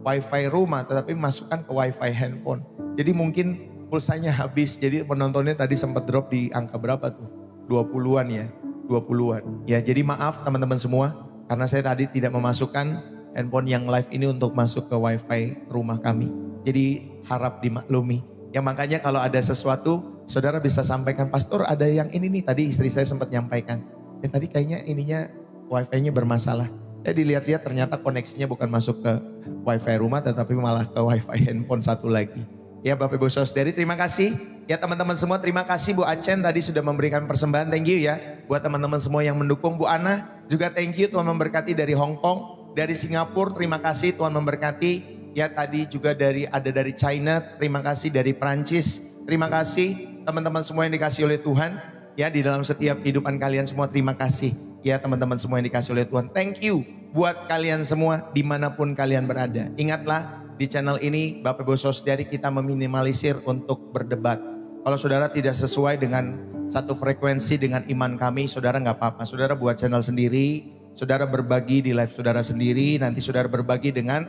wifi rumah tetapi masukkan ke wifi handphone. Jadi mungkin pulsanya habis, jadi penontonnya tadi sempat drop di angka berapa tuh? 20-an ya, 20-an. Ya jadi maaf teman-teman semua. Karena saya tadi tidak memasukkan handphone yang live ini untuk masuk ke wifi rumah kami. Jadi harap dimaklumi. Ya makanya kalau ada sesuatu saudara bisa sampaikan, Pastor ada yang ini nih, tadi istri saya sempat nyampaikan. Tadi kayaknya ininya wifi-nya bermasalah. Saya dilihat-lihat ternyata koneksinya bukan masuk ke wifi rumah tetapi malah ke wifi handphone satu lagi. Ya Bapak Ibu Saudari, terima kasih. Ya teman-teman semua, terima kasih Bu Acen tadi sudah memberikan persembahan, thank you ya. Buat teman-teman semua yang mendukung, Bu Ana juga thank you, Tuhan memberkati dari Hong Kong, dari Singapura, terima kasih Tuhan memberkati. Ya tadi juga ada dari China, terima kasih, dari Prancis, terima kasih teman-teman semua yang dikasih oleh Tuhan. Ya di dalam setiap kehidupan kalian semua, terima kasih. Ya teman-teman semua yang dikasih oleh Tuhan, thank you buat kalian semua dimanapun kalian berada. Ingatlah, di channel ini Bapak Ibu Saudari kita meminimalisir untuk berdebat. Kalau saudara tidak sesuai dengan satu frekuensi dengan iman kami, saudara nggak apa-apa. Saudara buat channel sendiri, saudara berbagi di live saudara sendiri, nanti saudara berbagi dengan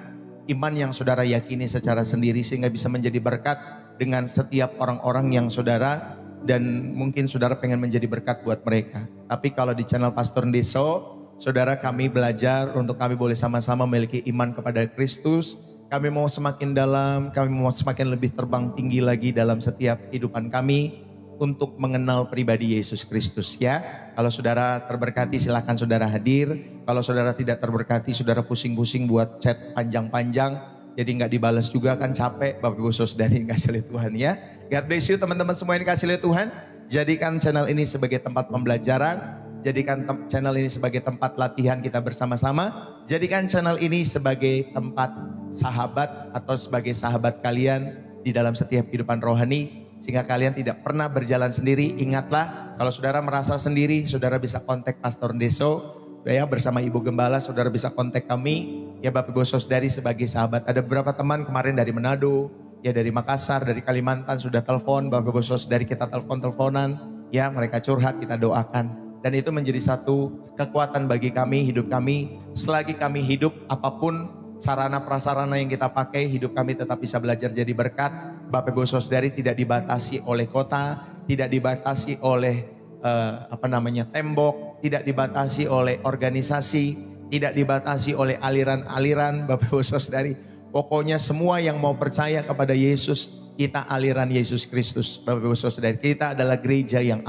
iman yang saudara yakini secara sendiri sehingga bisa menjadi berkat dengan setiap orang-orang yang saudara dan mungkin saudara pengen menjadi berkat buat mereka. Tapi kalau di channel Pastor Deso, saudara kami belajar untuk kami boleh sama-sama memiliki iman kepada Kristus. Kami mau semakin dalam, kami mau semakin lebih terbang tinggi lagi dalam setiap kehidupan kami untuk mengenal pribadi Yesus Kristus ya. Kalau saudara terberkati silakan saudara hadir. Kalau saudara tidak terberkati, saudara pusing-pusing buat chat panjang-panjang, jadi nggak dibalas juga kan capek. Bapak Ibu Saudari dikasih oleh Tuhan ya. God bless you teman-teman semua yang dikasih oleh Tuhan. Jadikan channel ini sebagai tempat pembelajaran. Jadikan channel ini sebagai tempat latihan kita bersama-sama. Jadikan channel ini sebagai tempat sahabat atau sebagai sahabat kalian di dalam setiap kehidupan rohani. Sehingga kalian tidak pernah berjalan sendiri. Ingatlah, kalau saudara merasa sendiri, saudara bisa kontak Pastor Deso. Ya, bersama Ibu Gembala, saudara bisa kontak kami. Ya Bapak Ibu Saudari sebagai sahabat. Ada beberapa teman kemarin dari Manado, ya dari Makassar, dari Kalimantan sudah telepon. Bapak Ibu Saudari kita telepon-teleponan. Ya mereka curhat, kita doakan. Dan itu menjadi satu kekuatan bagi kami, hidup kami. Selagi kami hidup, apapun sarana prasarana yang kita pakai, hidup kami tetap bisa belajar jadi berkat. Bapak Ibu Saudari tidak dibatasi oleh kota, tidak dibatasi oleh tembok, tidak dibatasi oleh organisasi, tidak dibatasi oleh aliran-aliran. Bapak Ibu Saudari, pokoknya semua yang mau percaya kepada Yesus, kita aliran Yesus Kristus. Bapak Ibu Saudari, kita adalah gereja yang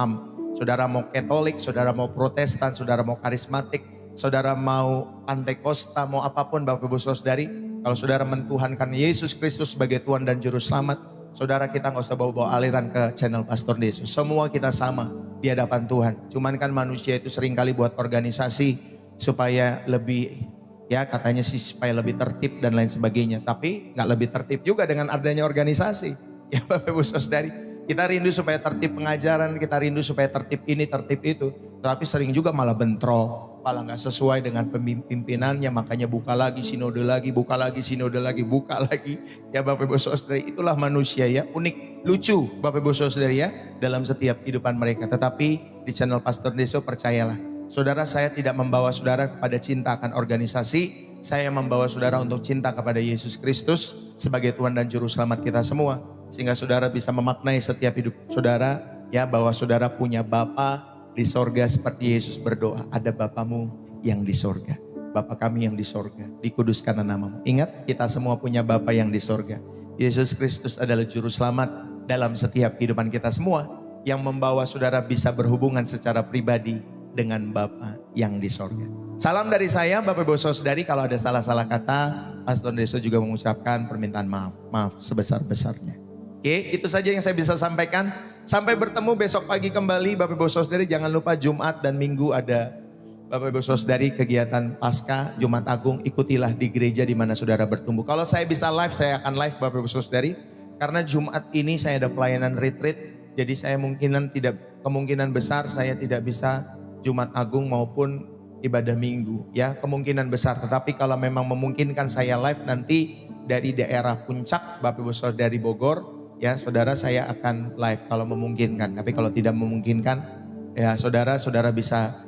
Saudara mau Katolik, saudara mau Protestan, saudara mau karismatik, saudara mau Pantekosta, mau apapun Bapak Ibu Saudari, kalau saudara mentuhankan Yesus Kristus sebagai Tuhan dan Juru Selamat, saudara kita nggak usah bawa-bawa aliran ke channel Pastor Yesus. Semua kita sama di hadapan Tuhan. Cuman kan manusia itu seringkali buat organisasi supaya lebih Ya katanya sih supaya lebih tertib dan lain sebagainya. Tapi nggak lebih tertib juga dengan adanya organisasi. Ya Bapak Ibu Saudari, kita rindu supaya tertib pengajaran, kita rindu supaya tertib ini, tertib itu. Tapi sering juga malah bentrok, malah nggak sesuai dengan pimpinannya. Makanya buka lagi sinode lagi, buka lagi sinode lagi, buka lagi. Ya Bapak Ibu Saudari, itulah manusia ya, unik, lucu Bapak Ibu Saudari ya, dalam setiap kehidupan mereka. Tetapi di channel Pastor Deso percayalah, saudara, saya tidak membawa saudara kepada cinta akan organisasi. Saya membawa saudara untuk cinta kepada Yesus Kristus sebagai Tuhan dan Juru Selamat kita semua. Sehingga saudara bisa memaknai setiap hidup saudara, ya, bahwa saudara punya Bapa di sorga seperti Yesus berdoa. Ada Bapamu yang di sorga. Bapa kami yang di sorga, dikuduskanlah namamu. Ingat, kita semua punya Bapa yang di sorga. Yesus Kristus adalah Juru Selamat dalam setiap kehidupan kita semua, yang membawa saudara bisa berhubungan secara pribadi dengan Bapa yang di sorga. Salam dari saya Bapak Ibu Saudari, kalau ada salah-salah kata, Pastor Deso juga mengucapkan permintaan maaf sebesar-besarnya. Oke, itu saja yang saya bisa sampaikan. Sampai bertemu besok pagi kembali Bapak Ibu Saudari. Jangan lupa Jumat dan Minggu ada Bapak Ibu Saudari kegiatan Paskah, Jumat Agung. Ikutilah di gereja di mana saudara bertumbuh. Kalau saya bisa live, saya akan live Bapak Ibu Saudari. Karena Jumat ini saya ada pelayanan retreat. Jadi saya kemungkinan besar saya tidak bisa Jumat Agung maupun ibadah Minggu, ya, kemungkinan besar. Tetapi kalau memang memungkinkan saya live nanti dari daerah Puncak Bapak Ibu Saudari Bogor, ya saudara, saya akan live kalau memungkinkan. Tapi kalau tidak memungkinkan, ya saudara bisa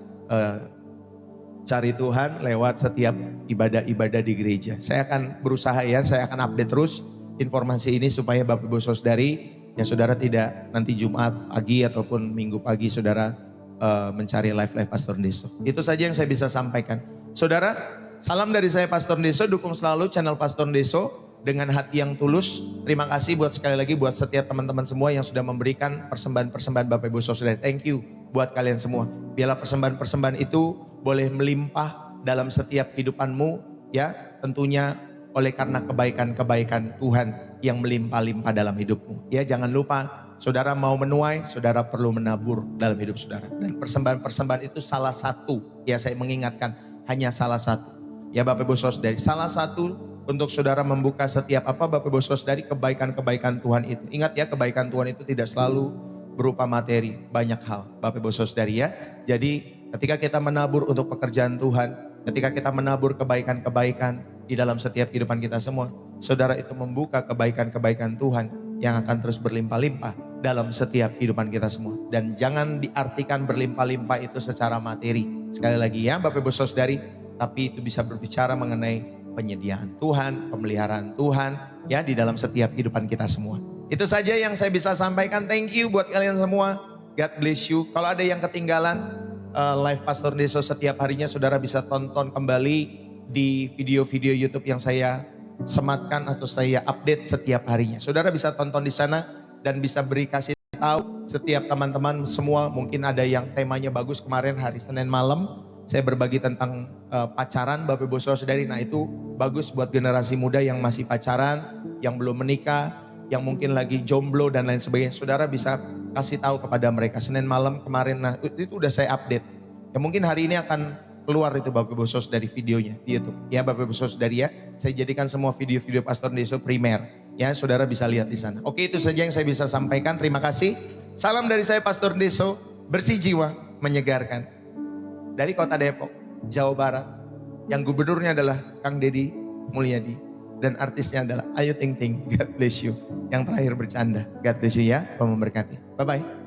cari Tuhan lewat setiap ibadah-ibadah di gereja. Saya akan berusaha, ya, saya akan update terus informasi ini supaya Bapak Ibu Saudari, ya saudara tidak nanti Jumat pagi ataupun Minggu pagi saudara mencari live Pastor Deso. Itu saja yang saya bisa sampaikan. Saudara, salam dari saya Pastor Deso, dukung selalu channel Pastor Deso dengan hati yang tulus. Terima kasih sekali lagi buat setiap teman-teman semua yang sudah memberikan persembahan-persembahan Bapak Ibu Saudara. Thank you buat kalian semua. Biarlah persembahan-persembahan itu boleh melimpah dalam setiap kehidupanmu, ya, tentunya oleh karena kebaikan-kebaikan Tuhan yang melimpah-limpah dalam hidupmu. Ya, jangan lupa, saudara mau menuai, saudara perlu menabur dalam hidup saudara. Dan persembahan-persembahan itu salah satu, ya saya mengingatkan, hanya salah satu. Ya Bapak Ibu Saudari, salah satu untuk saudara membuka setiap Bapak Ibu Saudari, kebaikan-kebaikan Tuhan itu. Ingat ya, kebaikan Tuhan itu tidak selalu berupa materi, banyak hal Bapak Ibu Saudari ya. Jadi ketika kita menabur untuk pekerjaan Tuhan, ketika kita menabur kebaikan-kebaikan di dalam setiap kehidupan kita semua, saudara itu membuka kebaikan-kebaikan Tuhan yang akan terus berlimpah-limpah dalam setiap kehidupan kita semua. Dan jangan diartikan berlimpah-limpah itu secara materi. Sekali lagi ya Bapak Ibu Saudari, tapi itu bisa berbicara mengenai penyediaan Tuhan, pemeliharaan Tuhan, ya, di dalam setiap kehidupan kita semua. Itu saja yang saya bisa sampaikan. Thank you buat kalian semua. God bless you. Kalau ada yang ketinggalan live Pastor Deso setiap harinya, saudara bisa tonton kembali di video-video YouTube yang saya sematkan atau saya update setiap harinya. Saudara bisa tonton di sana dan bisa kasih tahu setiap teman-teman semua. Mungkin ada yang temanya bagus, kemarin hari Senin malam saya berbagi tentang pacaran Bapak Ibu Saudari. Nah itu bagus buat generasi muda yang masih pacaran, yang belum menikah, yang mungkin lagi jomblo dan lain sebagainya. Saudara bisa kasih tahu kepada mereka Senin malam kemarin. Nah itu udah saya update. Ya mungkin hari ini akan keluar itu Bapak Ibu Saudari videonya di YouTube. Ya Bapak Ibu Saudari ya, saya jadikan semua video-video Pastor Deso primer. Ya saudara bisa lihat di sana. Oke, itu saja yang saya bisa sampaikan. Terima kasih. Salam dari saya Pastor Deso, bersih jiwa, menyegarkan. Dari kota Depok, Jawa Barat. Yang gubernurnya adalah Kang Deddy Mulyadi. Dan artisnya adalah Ayu Ting Ting. God bless you. Yang terakhir bercanda. God bless you ya, Tuhan memberkati. Bye-bye.